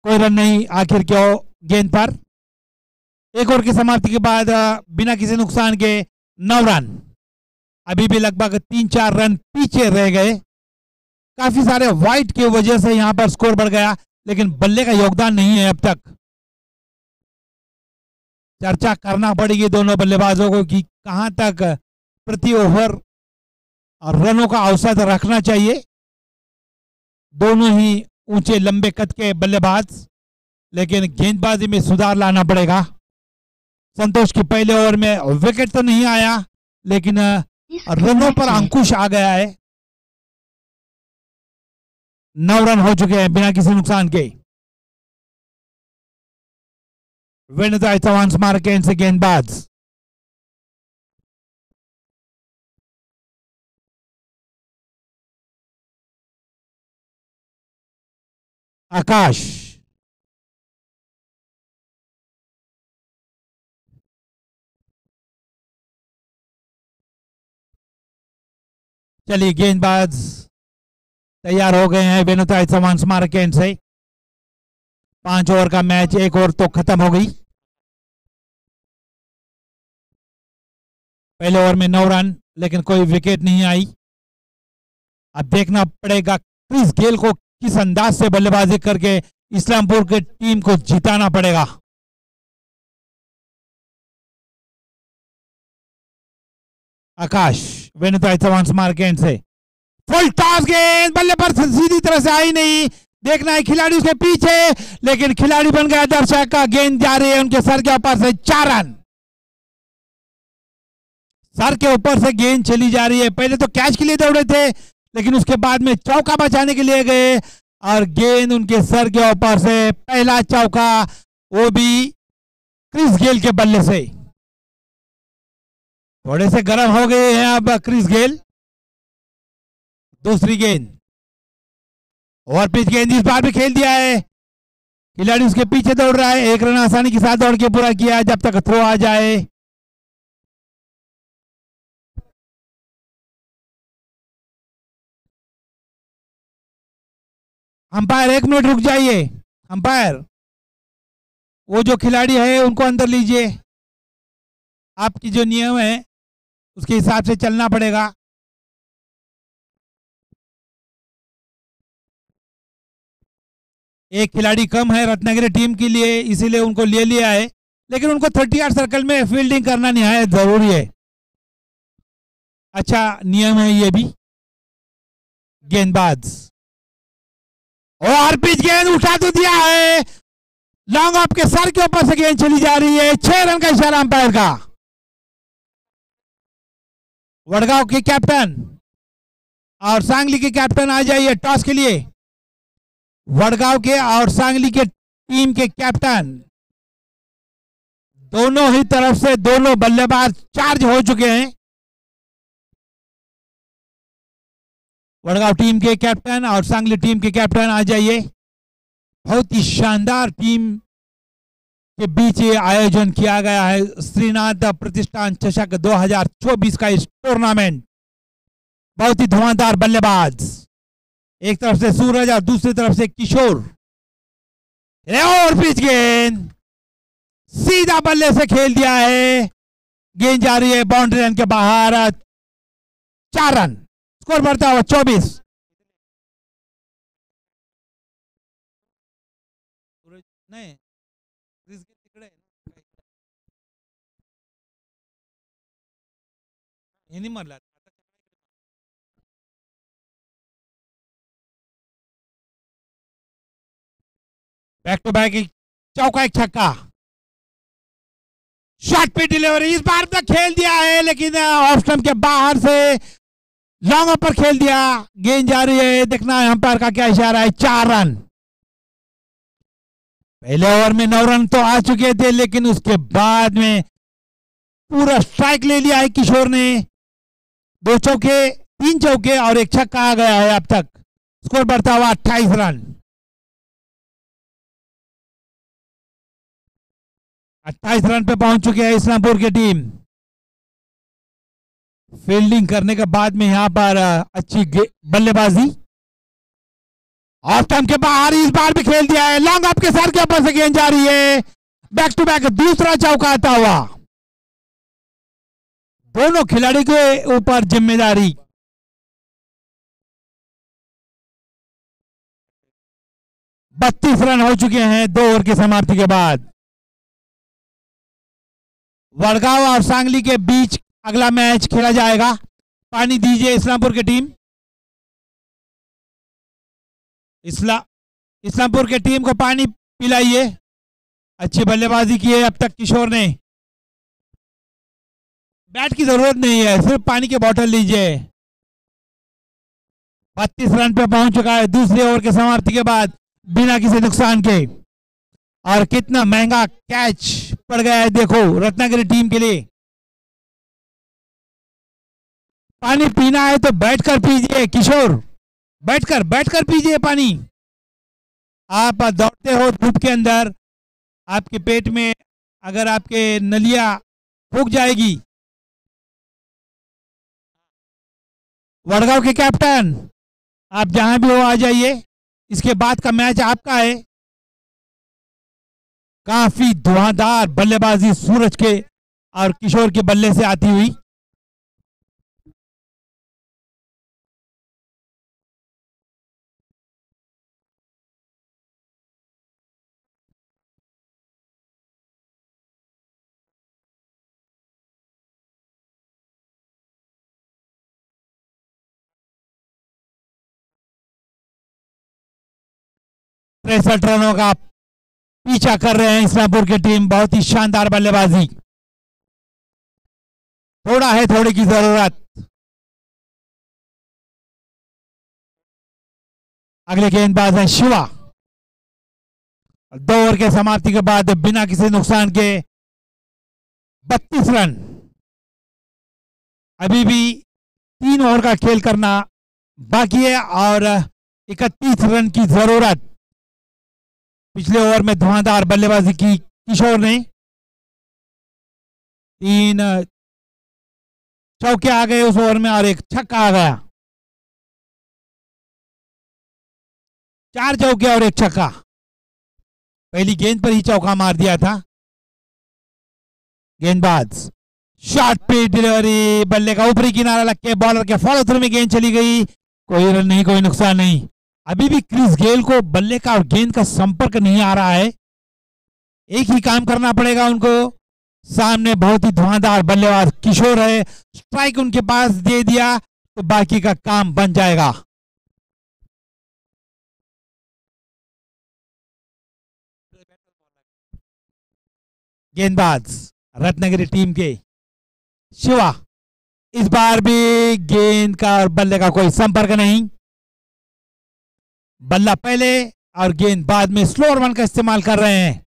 कोई रन नहीं आखिर क्यों गेंद पर। एक ओवर की समाप्ति के बाद बिना किसी नुकसान के 9 रन, अभी भी लगभग 3-4 रन पीछे रह गए। काफी सारे वाइट की वजह से यहां पर स्कोर बढ़ गया, लेकिन बल्ले का योगदान नहीं है अब तक। चर्चा करना पड़ेगी दोनों बल्लेबाजों को कि कहां तक प्रति ओवर और रनों का औसत रखना चाहिए। दोनों ही ऊंचे लंबे कद के बल्लेबाज, लेकिन गेंदबाजी में सुधार लाना पड़ेगा। संतोष की पहले ओवर में विकेट तो नहीं आया, लेकिन रनों पर अंकुश आ गया है। 9 रन हो चुके हैं बिना किसी नुकसान के। वेणुताई चौहान स्मारक केंद्र से गेंदबाज आकाश, चलिए गेंदबाज तैयार हो गए हैं वेणुताई चौहान स्मारक केंद्र से। 5 ओवर का मैच, 1 ओवर तो खत्म हो गई। पहले ओवर में 9 रन, लेकिन कोई विकेट नहीं आई। अब देखना पड़ेगा क्रिस गेल को किस अंदाज से बल्लेबाजी करके इस्लामपुर के टीम को जिताना पड़ेगा। आकाश, वेणुताई चौहान स्मारक केंद्र से फुल टॉस गेंद, बल्ले पर सीधी तरह से आई नहीं। देखना है खिलाड़ी उसके पीछे, लेकिन खिलाड़ी बन गया दर्शक का। गेंद जा रही है उनके सर के ऊपर से, 4 रन। सर के ऊपर से गेंद चली जा रही है। पहले तो कैच के लिए दौड़े थे, लेकिन उसके बाद में चौका बचाने के लिए गए और गेंद उनके सर के ऊपर से। पहला चौका, वो भी क्रिस गेल के बल्ले से। थोड़े से गर्म हो गए हैं अब क्रिस गेल। दूसरी गेंद, ओवर पिच गेंद, इस बार भी खेल दिया है। खिलाड़ी उसके पीछे दौड़ रहा है। 1 रन आसानी के साथ दौड़ के पूरा किया जब तक थ्रो आ जाए। अंपायर 1 मिनट रुक जाइए। अंपायर, वो जो खिलाड़ी है उनको अंदर लीजिए। आपकी जो नियम है उसके हिसाब से चलना पड़ेगा। एक खिलाड़ी कम है रत्नागिरी टीम के लिए, इसीलिए उनको ले लिया है, लेकिन उनको 38 सर्कल में फील्डिंग करना निहायत जरूरी है। अच्छा नियम है ये भी। गेंदबाज, और पिच गेंद उठा तो दिया है, लॉन्ग ऑफ के सर के ऊपर से गेंद चली जा रही है। 6 रन का इशारा अंपायर का। वडगांव के कैप्टन और सांगली के कैप्टन आ जाइए टॉस के लिए। वडगांव के और सांगली के टीम के कैप्टन दोनों ही तरफ से दोनों बल्लेबाज चार्ज हो चुके हैं। वडगांव टीम के कैप्टन और सांगली टीम के कैप्टन आ जाइए। बहुत ही शानदार टीम के बीच ये आयोजन किया गया है श्रीनाथ प्रतिष्ठान चषक 2024 का इस टूर्नामेंट। बहुत ही धुआंधार बल्लेबाज, एक तरफ से सूरज और दूसरी तरफ से किशोर। और पिच गेंद सीधा बल्ले से खेल दिया है। गेंद जा रही है बाउंड्री लाइन के बाहर, 4 रन, स्कोर बढ़ता हुआ 24। नहीं नहीं मारला, बैक टू बैक, एक चौका एक छक्का, शॉट पे डिलीवरी, इस बार तक खेल दिया है लेकिन ऑफ स्टंप के बाहर से लॉन्ग पर खेल दिया। गेंद जा रही है, देखना है अंपायर का क्या इशारा है। 4 रन, पहले ओवर में 9 रन तो आ चुके थे लेकिन उसके बाद में पूरा स्ट्राइक ले लिया है किशोर ने। 2 चौके, 3 चौके और एक छक्का आ गया है अब तक। स्कोर बढ़ता हुआ 28 रन। 28 रन पे पहुंच चुके हैं इस्लामपुर की टीम। फील्डिंग करने के बाद में यहां पर अच्छी बल्लेबाजी, ऑफ टाइम के बाहर इस बार भी खेल दिया है, लॉन्ग अप के सर के ऊपर से गेंद जा रही है, बैक टू बैक दूसरा चौका आता हुआ। दोनों खिलाड़ी के ऊपर जिम्मेदारी। बत्तीस रन हो चुके हैं 2 ओवर की समाप्ति के बाद। वडगांव और सांगली के बीच अगला मैच खेला जाएगा। पानी दीजिए इस्लामपुर की टीम। इस्लामपुर की टीम को पानी पिलाइए। अच्छी बल्लेबाजी की है अब तक किशोर ने। बैट की जरूरत नहीं है, सिर्फ पानी की बोतल लीजिए। 32 रन पे पहुंच चुका है दूसरे ओवर के समाप्ति के बाद बिना किसी नुकसान के। और कितना महंगा कैच पड़ गया है देखो रत्नागिरी टीम के लिए। पानी पीना है तो बैठकर पीजिए किशोर, बैठकर पीजिए पानी। आप दौड़ते हो धूप के अंदर, आपके पेट में अगर आपके नलियां फूक जाएगी। वडगांव के कैप्टन, आप जहां भी हो आ जाइए, इसके बाद का मैच आपका है। काफी धुआंधार बल्लेबाजी सूरज के और किशोर के बल्ले से आती हुई। तिरसठ रनों का पीछा कर रहे हैं इस्लामपुर की टीम। बहुत ही शानदार बल्लेबाजी। थोड़ा है थोड़ी की जरूरत। अगले गेंदबाज है शिवा। 2 ओवर के समाप्ति के बाद बिना किसी नुकसान के 32 रन। अभी भी 3 ओवर का खेल करना बाकी है और 31 रन की जरूरत। पिछले ओवर में धुआंधार बल्लेबाजी की किशोर ने। 3 चौके आ गए उस ओवर में और एक छक्का आ गया। 4 चौके और एक छक्का। पहली गेंद पर ही चौका मार दिया था। गेंदबाज शॉट पे डिलीवरी, बल्ले का ऊपरी किनारा लग के बॉलर के फॉलो थ्रू में गेंद चली गई। कोई रन नहीं, कोई नुकसान नहीं। अभी भी क्रिस गेल को बल्ले का और गेंद का संपर्क नहीं आ रहा है। एक ही काम करना पड़ेगा उनको। सामने बहुत ही धुआंधार बल्लेबाज किशोर है, स्ट्राइक उनके पास दे दिया तो बाकी का काम बन जाएगा। गेंदबाज रत्नागिरी टीम के शिवा। इस बार भी गेंद का और बल्ले का कोई संपर्क नहीं। बल्ला पहले और गेंद बाद में स्लोअर वन का इस्तेमाल कर रहे हैं।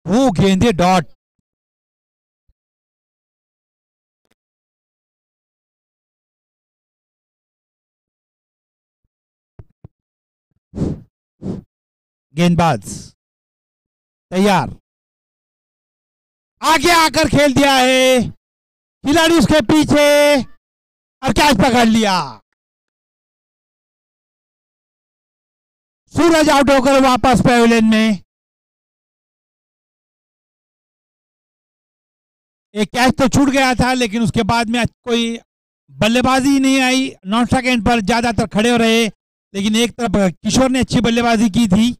वो गेंदे डॉट। गेंदबाज तैयार, आगे आकर खेल दिया है, खिलाड़ी उसके पीछे और कैच पकड़ लिया। सूरज आउट होकर वापस पैवेलियन में। एक कैच तो छूट गया था, लेकिन उसके बाद में कोई बल्लेबाजी नहीं आई। नॉन स्ट्राइक एंड पर ज्यादातर खड़े हो रहे, लेकिन एक तरफ किशोर ने अच्छी बल्लेबाजी की थी।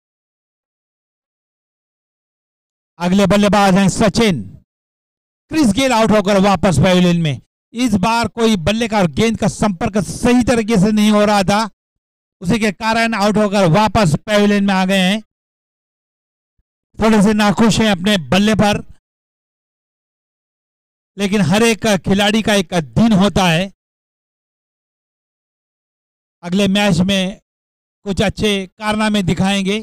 अगले बल्लेबाज हैं सचिन। क्रिस गेल आउट होकर वापस पवेलियन में। इस बार कोई बल्ले का और गेंद का संपर्क सही तरीके से नहीं हो रहा था, उसी के कारण आउट होकर वापस पवेलियन में आ गए हैं। थोड़े से नाखुश हैं अपने बल्ले पर, लेकिन हर एक खिलाड़ी का एक दिन होता है। अगले मैच में कुछ अच्छे कारनामे दिखाएंगे।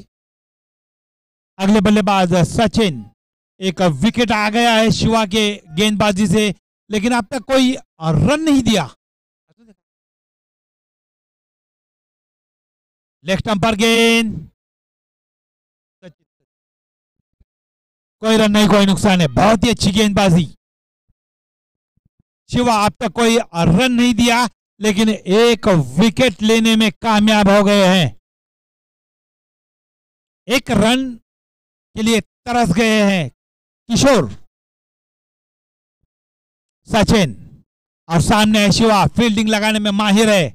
अगले बल्लेबाज सचिन। एक विकेट आ गया है शिवा के गेंदबाजी से, लेकिन अब तक कोई रन नहीं दिया। लेग स्टंप पर गेंद, कोई रन नहीं, कोई नुकसान है। बहुत ही अच्छी गेंदबाजी। शिवा अब तक कोई रन नहीं दिया, लेकिन एक विकेट लेने में कामयाब हो गए हैं। एक रन के लिए तरस गए हैं किशोर। सचिन और सामने है शिवा, फील्डिंग लगाने में माहिर है।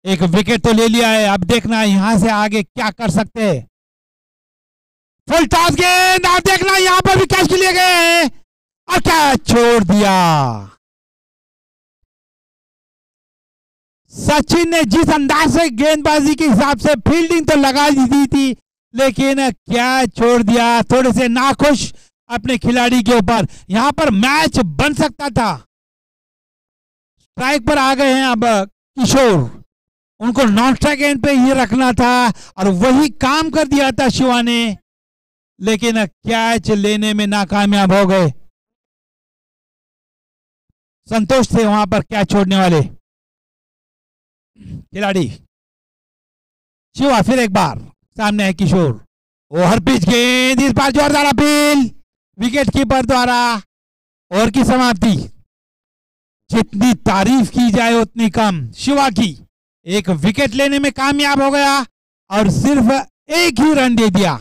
एक विकेट तो ले लिया है, अब देखना यहां से आगे क्या कर सकते हैं। फुल टॉस गेंद, आप देखना यहां पर भी कैच के लिए गए हैं और कैच छोड़ दिया। सचिन ने जिस अंदाज से गेंदबाजी के हिसाब से फील्डिंग तो लगा दी थी, लेकिन क्या छोड़ दिया। थोड़े से नाखुश अपने खिलाड़ी के ऊपर। यहां पर मैच बन सकता था। स्ट्राइक पर आ गए हैं अब किशोर, उनको नॉन स्ट्राइक एंड पे ही रखना था और वही काम कर दिया था शिवा ने, लेकिन कैच लेने में नाकामयाब हो गए। संतोष थे वहां पर कैच छोड़ने वाले खिलाड़ी। शिवा फिर एक बार, सामने है किशोर। ओवर पिच गेंद, इस बार जोरदार अपील विकेट कीपर द्वारा। ओवर की समाप्ति। जितनी तारीफ की जाए उतनी कम शिवा की। एक विकेट लेने में कामयाब हो गया और सिर्फ एक ही रन दे दिया,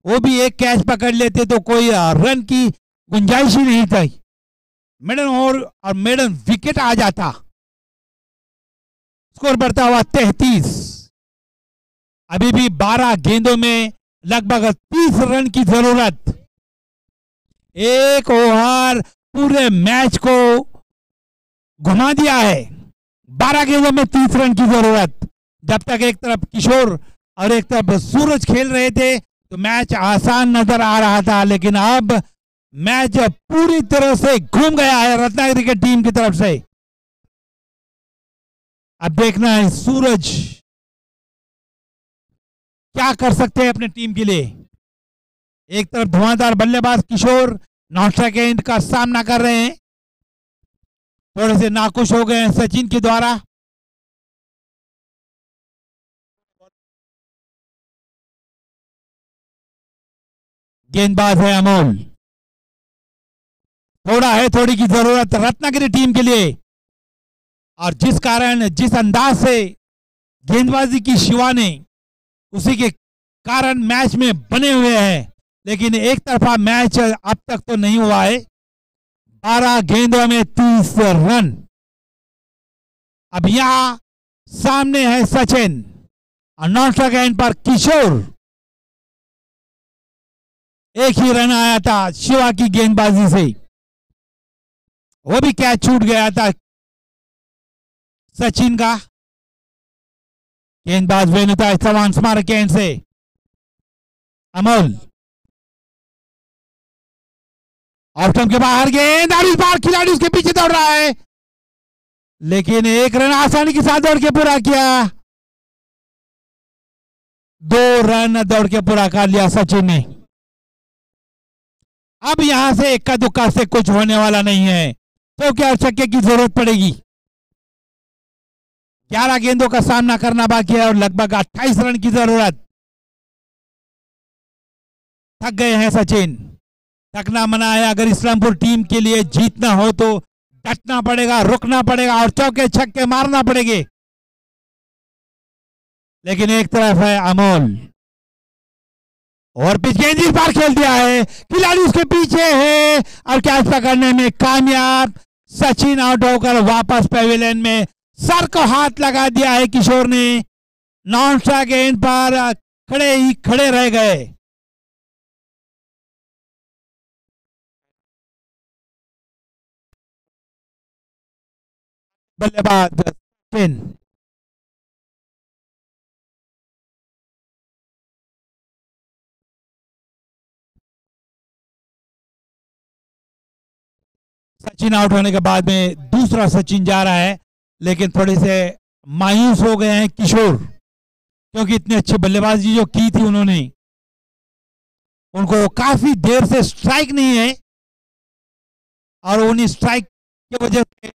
वो भी एक कैच पकड़ लेते तो कोई रन की गुंजाइश ही नहीं थी। मेडन ओवर और मेडन विकेट आ जाता। स्कोर बढ़ता हुआ 33। अभी भी 12 गेंदों में लगभग 30 रन की जरूरत। एक ओवर पूरे मैच को घुमा दिया है। 12 गेंदों में 30 रन की जरूरत। जब तक एक तरफ किशोर और एक तरफ सूरज खेल रहे थे तो मैच आसान नजर आ रहा था, लेकिन अब मैच पूरी तरह से घूम गया है रत्नागिरी की टीम की तरफ से। अब देखना है सूरज क्या कर सकते हैं अपने टीम के लिए। एक तरफ धुआंधार बल्लेबाज किशोर नॉन स्ट्राइक एंड का सामना कर रहे हैं। थोड़े से नाखुश हो गए हैं सचिन के द्वारा। गेंदबाज है अमोल। थोड़ी की जरूरत रत्नागिरी टीम के लिए, और जिस कारण जिस अंदाज से गेंदबाजी की शिवा ने, उसी के कारण मैच में बने हुए हैं। लेकिन एक तरफा मैच अब तक तो नहीं हुआ है। 12 गेंदों में 30 रन। अब यहां सामने है सचिन और नॉन स्ट्राइक एंड पर किशोर। एक ही रन आया था शिवा की गेंदबाजी से, वो भी कैच छूट गया था सचिन का। गेंदबाज वेनुता चौहान स्मारक एंड से अमोल। ऑफ स्टंप के बाहर गेंद, और इस बार खिलाड़ी उसके पीछे दौड़ रहा है, लेकिन एक रन आसानी के साथ दौड़ के पूरा किया। 2 रन दौड़ के पूरा कर लिया सचिन ने। अब यहां से इक्का दुक्का से कुछ होने वाला नहीं है, तो क्या छक्के की जरूरत पड़ेगी। 11 गेंदों का सामना करना बाकी है और लगभग 28 रन की जरूरत। थक गए हैं सचिन। थकना मना है। अगर इस्लामपुर टीम के लिए जीतना हो तो डटना पड़ेगा, रुकना पड़ेगा और चौके छक्के मारना पड़ेंगे। लेकिन एक तरफ है अमोल, और पिच गेंद इस बार खेल दिया है, खिलाड़ी उसके पीछे है और कैच पकड़ने में कामयाब। सचिन आउट होकर वापस पेविलियन में सर को हाथ लगा दिया है किशोर ने। नॉन स्ट्राइक गेंद पर खड़े ही खड़े रह गए। बल्लेबाज सचिन। सचिन आउट होने के बाद में दूसरा सचिन जा रहा है, लेकिन थोड़े से मायूस हो गए हैं किशोर, क्योंकि इतनी अच्छी बल्लेबाजी जो की थी उन्होंने, उनको काफी देर से स्ट्राइक नहीं है और उन्हीं स्ट्राइक की वजह से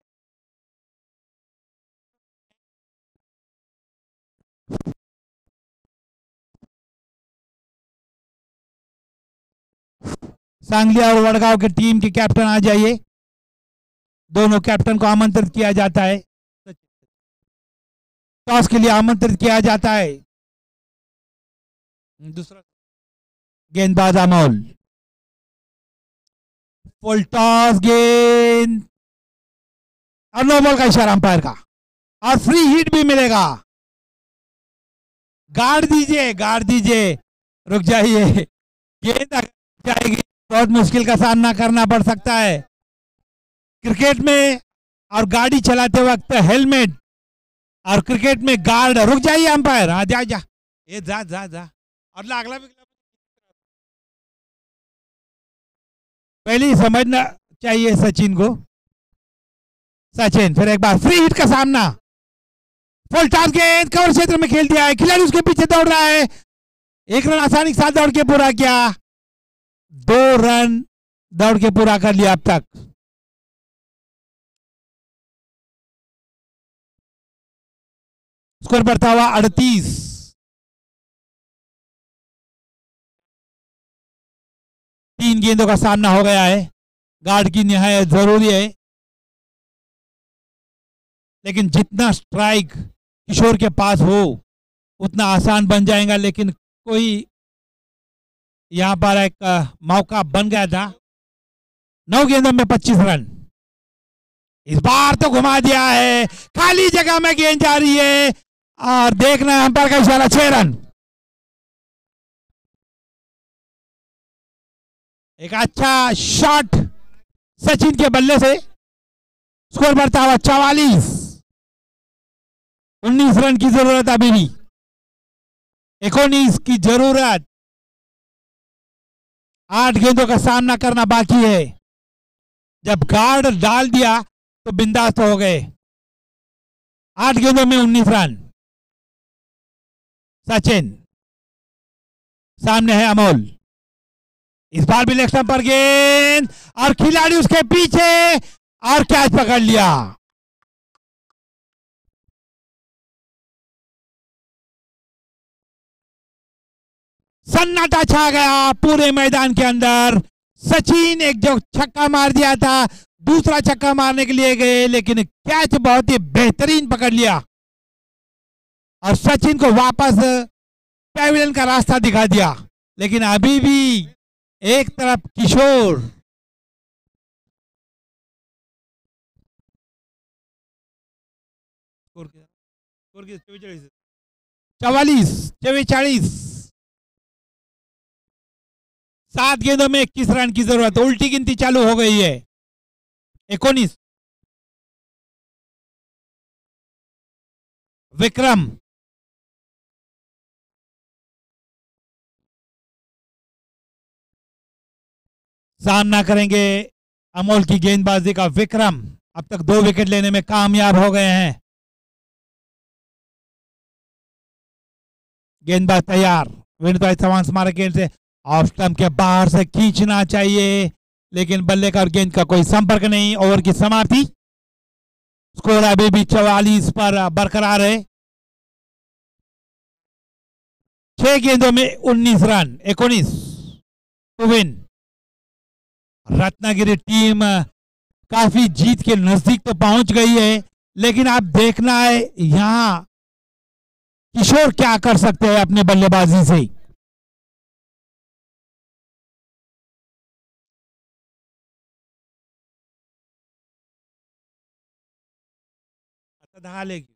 सांगली और वडगांव के टीम के कैप्टन आ जाइए। दोनों कैप्टन को आमंत्रित किया जाता है, टॉस के लिए आमंत्रित किया जाता है। दूसरा गेंदबाज अमोल, फुल टॉस गेंद और नो बॉल का इशारा अंपायर का, और फ्री हिट भी मिलेगा। गार्ड दीजिए, गार्ड दीजिए, रुक जाइए, गेंद जाएगी, बहुत मुश्किल का सामना करना पड़ सकता है। क्रिकेट में और गाड़ी चलाते वक्त हेलमेट और क्रिकेट में गार्ड, रुक जाइए अंपायर, हाँ जा जा, ये जा जा जा, और अगला भी पहले ही समझना चाहिए सचिन को। सचिन फिर एक बार फ्री हिट का सामना, फुल टॉस गेंद कवर क्षेत्र में खेल दिया है, खिलाड़ी उसके पीछे दौड़ रहा है, एक रन आसानी के साथ दौड़ के पूरा किया, 2 रन दौड़ के पूरा कर लिया अब तक। स्कोर बढ़ता हुआ 38। तीन गेंदों का सामना हो गया है, गार्ड की निहायत जरूरी है, लेकिन जितना स्ट्राइक किशोर के पास हो उतना आसान बन जाएगा। लेकिन कोई यहां पर एक मौका बन गया था। 9 गेंदों में 25 रन, इस बार तो घुमा दिया है, खाली जगह में गेंद जा रही है और देखना है अंपायर का इशारा, 6 रन। एक अच्छा शॉट सचिन के बल्ले से, स्कोर बढ़ता हुआ 44। 19 रन की जरूरत अभी भी, 19 की जरूरत, 8 गेंदों का सामना करना बाकी है। जब गार्ड डाल दिया तो बिंदास हो गए। 8 गेंदों में 19 रन। सचिन, सामने है अमोल, इस बार भी लेग स्टंप पर गेंद और खिलाड़ी उसके पीछे और कैच पकड़ लिया। सन्नाटा छा गया पूरे मैदान के अंदर। सचिन एक जो छक्का मार दिया था, दूसरा छक्का मारने के लिए गए, लेकिन कैच बहुत ही बेहतरीन पकड़ लिया और सचिन को वापस पेविलियन का रास्ता दिखा दिया। लेकिन अभी भी एक तरफ किशोर, स्कोर 44। 7 गेंदों में 21 रन की जरूरत, उल्टी गिनती चालू हो गई है। 19। विक्रम, सामना करेंगे अमोल की गेंदबाजी का। विक्रम अब तक 2 विकेट लेने में कामयाब हो गए हैं। गेंदबाज तैयार, विनीत भाई चौहान स्मारक गेंद से ऑफ स्टंप के बाहर से खींचना चाहिए, लेकिन बल्ले का और गेंद का कोई संपर्क नहीं। ओवर की समाप्ति, स्कोर अभी भी 44 पर बरकरार है। 6 गेंदों में 19 run, 19 to win. Ratnagiri team काफी जीत के नजदीक तो पहुंच गई है, लेकिन आप देखना है यहां किशोर क्या कर सकते हैं अपने बल्लेबाजी से। दहा लेगी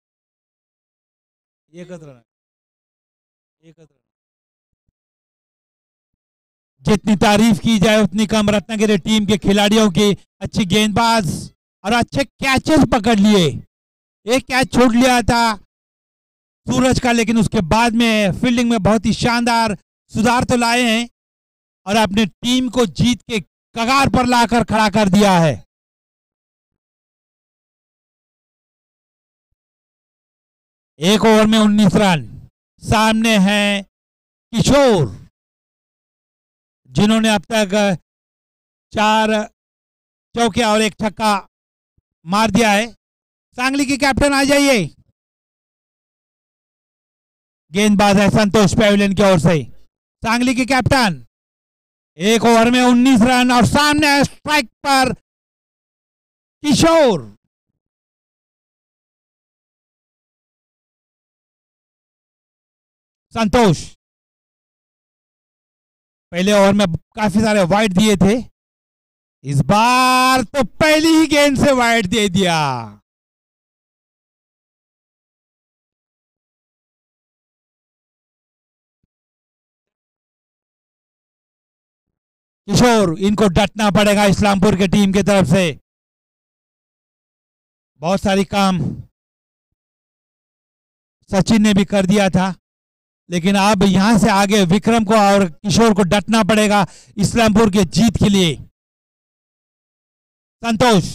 एकच रन एकच रन। जितनी तारीफ की जाए उतनी कम। रत्नागिरी टीम के खिलाड़ियों की अच्छी गेंदबाज और अच्छे कैचेस पकड़ लिए। एक कैच छोड़ लिया था सूरज का, लेकिन उसके बाद में फील्डिंग में बहुत ही शानदार सुधार तो लाए हैं और अपने टीम को जीत के कगार पर लाकर खड़ा कर दिया है। एक ओवर में 19 रन। सामने हैं किशोर, जिन्होंने अब तक 4 चौके और 1 छक्का मार दिया है। सांगली के कैप्टन आ जाइए। गेंदबाज है संतोष पेविलियन की ओर से। सांगली के कैप्टन, एक ओवर में 19 रन और सामने है स्ट्राइक पर किशोर। संतोष पहले ओवर में काफी सारे वाइड दिए थे, इस बार तो पहली ही गेंद से वाइड दे दिया। किशोर, इनको डटना पड़ेगा इस्लामपुर की टीम की तरफ से। बहुत सारी काम सचिन ने भी कर दिया था, लेकिन अब यहां से आगे विक्रम को और किशोर को डटना पड़ेगा इस्लामपुर के जीत के लिए। संतोष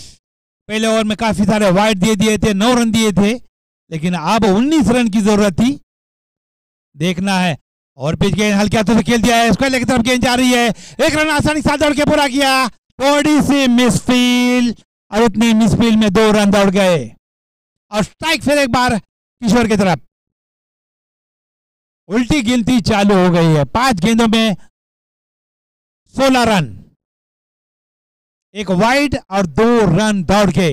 पहले ओवर में काफी सारे वाइड दे दिए थे, 9 रन दिए थे, लेकिन अब 19 रन की जरूरत थी। देखना है। और पिच गेंद हल्के हाथों से खेल दिया है, स्क्वायर लेग की तरफ गेंद जा रही है। 1 रन आसानी से दौड़ के पूरा किया। थोड़ी सी मिसफील्ड और उतनी मिसफील्ड में 2 रन दौड़ गए और स्ट्राइक फिर एक बार किशोर की तरफ। उल्टी गिनती चालू हो गई है। 5 गेंदों में 16 रन, 1 वाइड और 2 रन दौड़ के।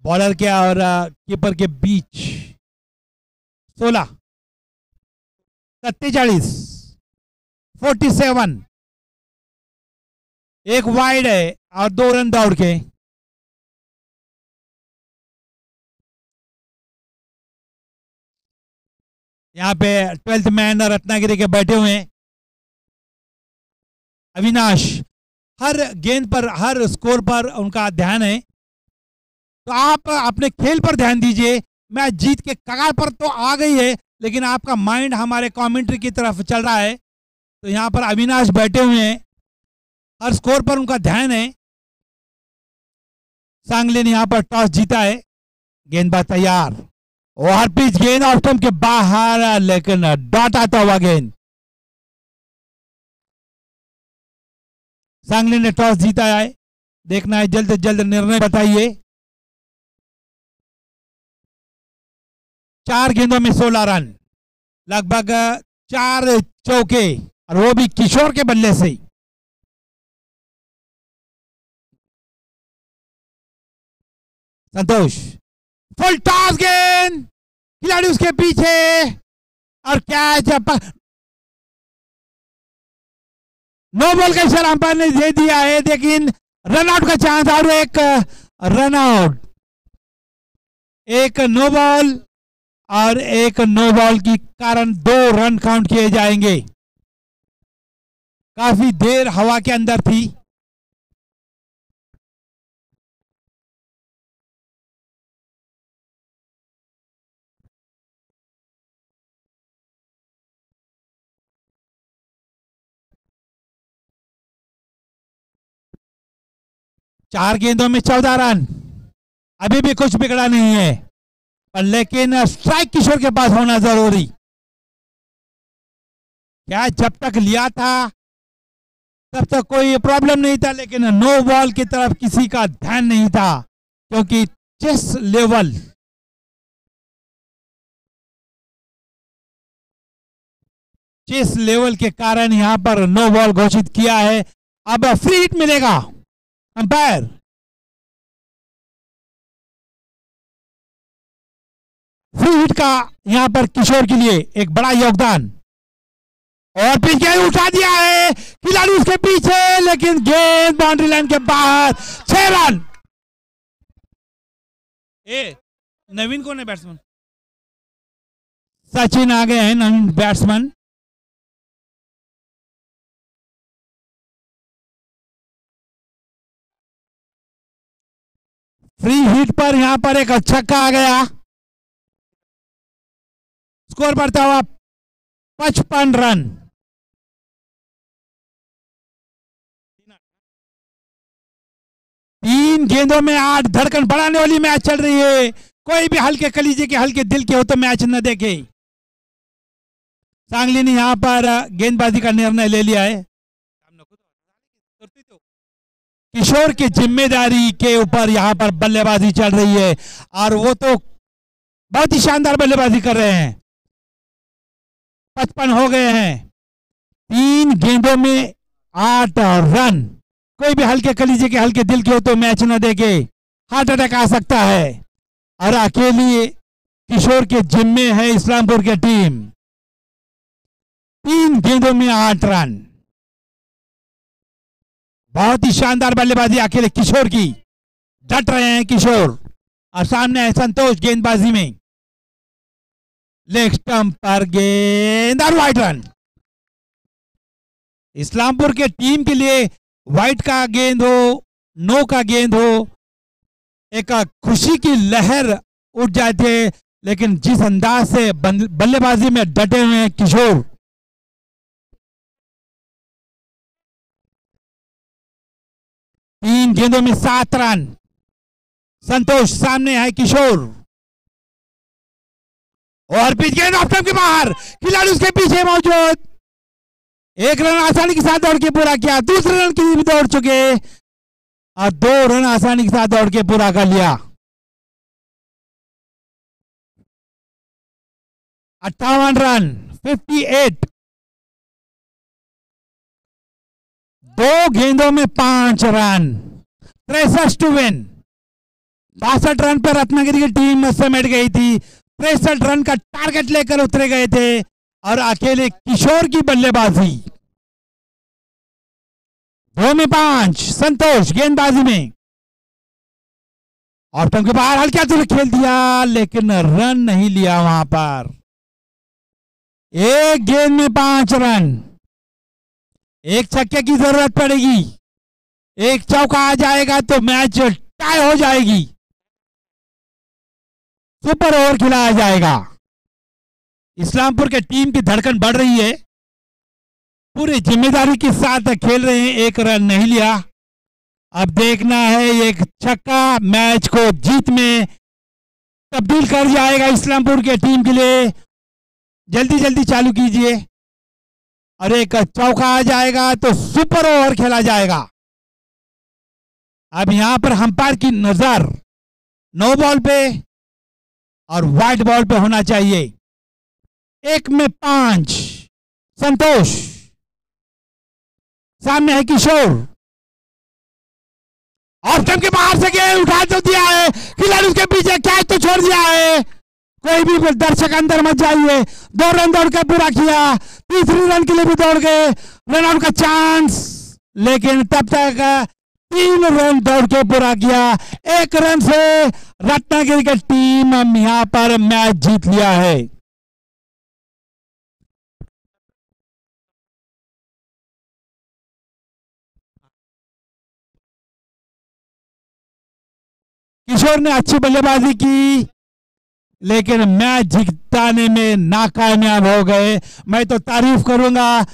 बॉलर के और कीपर के बीच 16, 47, 47, 1 वाइड है और 2 रन दौड़ के। यहां पे 12th मैन रत्नागिरी के बैठे हुए हैं अविनाश। हर गेंद पर, हर स्कोर पर उनका ध्यान है, तो आप अपने खेल पर ध्यान दीजिए। मैच जीत के कगार पर तो आ गई है, लेकिन आपका माइंड हमारे कमेंट्री की तरफ चल रहा है। तो यहां पर अविनाश बैठे हुए हैं, हर स्कोर पर उनका ध्यान है। सांगली ने यहां पर टॉस जीता है। गेंदबाज तैयार, ओवर पिच गेंद ऑफ स्टंप के बाहर, लेकिन डॉट आता हुआ गेंद। सांगली ने टॉस जीता है। देखना है, जल्द से जल्द निर्णय बताइए। 4 गेंदों में 16 रन, लगभग 4 चौके, और वो भी किशोर के बल्ले से। संतोष, फुल टॉस गेंद, खिलाड़ी उसके पीछे और कैच। नो बॉल का इशारा अंपायर ने दे दिया है, लेकिन रन आउट का चांस और एक रन आउट। एक नो बॉल और एक नो बॉल के कारण 2 रन काउंट किए जाएंगे। काफी देर हवा के अंदर थी। चार गेंदों में 14 रन, अभी भी कुछ बिगड़ा नहीं है, पर लेकिन स्ट्राइक किशोर के पास होना जरूरी। क्या जब तक लिया था तब तक कोई प्रॉब्लम नहीं था, लेकिन नो बॉल की तरफ किसी का ध्यान नहीं था, क्योंकि चेस लेवल के कारण यहां पर नो बॉल घोषित किया है। अब फ्री हिट मिलेगा। अंपायर, फ्री हिट का यहां पर किशोर के लिए एक बड़ा योगदान। और पिच गेंद उठा दिया है, खिलाड़ी उसके पीछे, लेकिन गेंद बाउंड्री लाइन के बाहर, 6 रन। नवीन कौन है बैट्समैन? सचिन आ गए हैं नवीन बैट्समैन। फ्री हिट पर यहां पर एक छक्का आ गया। स्कोर बढ़ता हुआ 55 रन। तीन गेंदों में 8, धड़कन बढ़ाने वाली मैच चल रही है। कोई भी हल्के कलीजे के, हल्के दिल के हो तो मैच न देखे। सांगली ने यहां पर गेंदबाजी का निर्णय ले लिया है। किशोर की जिम्मेदारी के ऊपर यहां पर बल्लेबाजी चल रही है और वो तो बहुत ही शानदार बल्लेबाजी कर रहे हैं। 55 हो गए हैं। 3 गेंदों में 8 रन। कोई भी हल्के कलीजे के, हल्के दिल के हो तो मैच न देखे, हार्ट अटैक आ सकता है। और अकेली किशोर के जिम्मे है इस्लामपुर की टीम। 3 गेंदों में 8 रन। बहुत ही शानदार बल्लेबाजी अकेले किशोर की। डट रहे हैं किशोर और सामने है संतोष गेंदबाजी में। लेग स्टंप पर गेंद और वाइड रन। इस्लामपुर के टीम के लिए वाइट का गेंद हो, नो का गेंद हो, एक खुशी की लहर उठ जाती है। लेकिन जिस अंदाज से बल्लेबाजी में डटे हुए हैं किशोर, 3 गेंदों में 7 रन। संतोष सामने है किशोर और पिच गेंद ऑफ स्टंप के बाहर, खिलाड़ी उसके पीछे मौजूद। 1 रन आसानी के साथ दौड़ के पूरा किया। दूसरे रन के लिए भी दौड़ चुके और 2 रन आसानी के साथ दौड़ के पूरा कर लिया। 58 रन, 58। 2 गेंदों में 5 रन, 63 टू विन। 62 रन पर रत्नागिरी की टीम समेट गई थी। 63 रन का टारगेट लेकर उतरे गए थे और अकेले किशोर की बल्लेबाजी। 2 में 5 संतोष गेंदबाजी में। और टंग के बाहर हल्का से खेल दिया लेकिन रन नहीं लिया वहां पर। 1 गेंद में 5 रन। 1 छक्के की जरूरत पड़ेगी। 1 चौका आ जाएगा तो मैच टाई हो जाएगी। सुपर ओवर खिलाया जाएगा। इस्लामपुर के टीम की धड़कन बढ़ रही है। पूरी जिम्मेदारी के साथ खेल रहे हैं। 1 रन नहीं लिया। अब देखना है एक छक्का मैच को जीत में तब्दील कर जाएगा इस्लामपुर के टीम के लिए। जल्दी जल्दी चालू कीजिए। और 1 चौका आ जाएगा तो सुपर ओवर खेला जाएगा। अब यहां पर अंपायर की नजर नो बॉल पे और वाइट बॉल पे होना चाहिए। 1 में 5 संतोष, सामने है किशोर। ऑफ स्टंप के बाहर से गेंद उठा तो दिया है, खिलाड़ी उसके पीछे कैच तो छोड़ दिया है। कोई भी दर्शक अंदर मत जाइए। 2 रन दौड़कर पूरा किया। तीसरी रन के लिए भी दौड़ गए। रन आउट का चांस, लेकिन तब तक 3 रन दौड़ के पूरा किया। 1 रन से रत्नागिरी की टीम यहां पर मैच जीत लिया है। किशोर ने अच्छी बल्लेबाजी की लेकिन मैच जिताने में नाकामयाब हो गए। मैं तो तारीफ करूंगा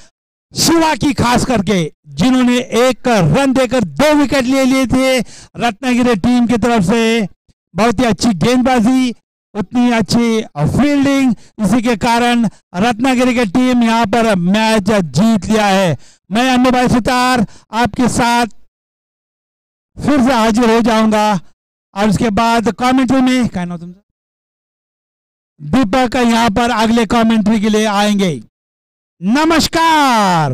शिवा की, खास करके जिन्होंने 1 रन देकर 2 विकेट ले लिए थे रत्नागिरी टीम की तरफ से। बहुत ही अच्छी गेंदबाजी, उतनी अच्छी फील्डिंग, इसी के कारण रत्नागिरी की टीम यहां पर मैच जीत लिया है। मैं अन्नू भाई सुतार आपके साथ फिर से हाजिर हो जाऊंगा और उसके बाद कमेंट्री में क्या नाम तुमसे दीपक यहां पर अगले कमेंट्री के लिए आएंगे। नमस्कार।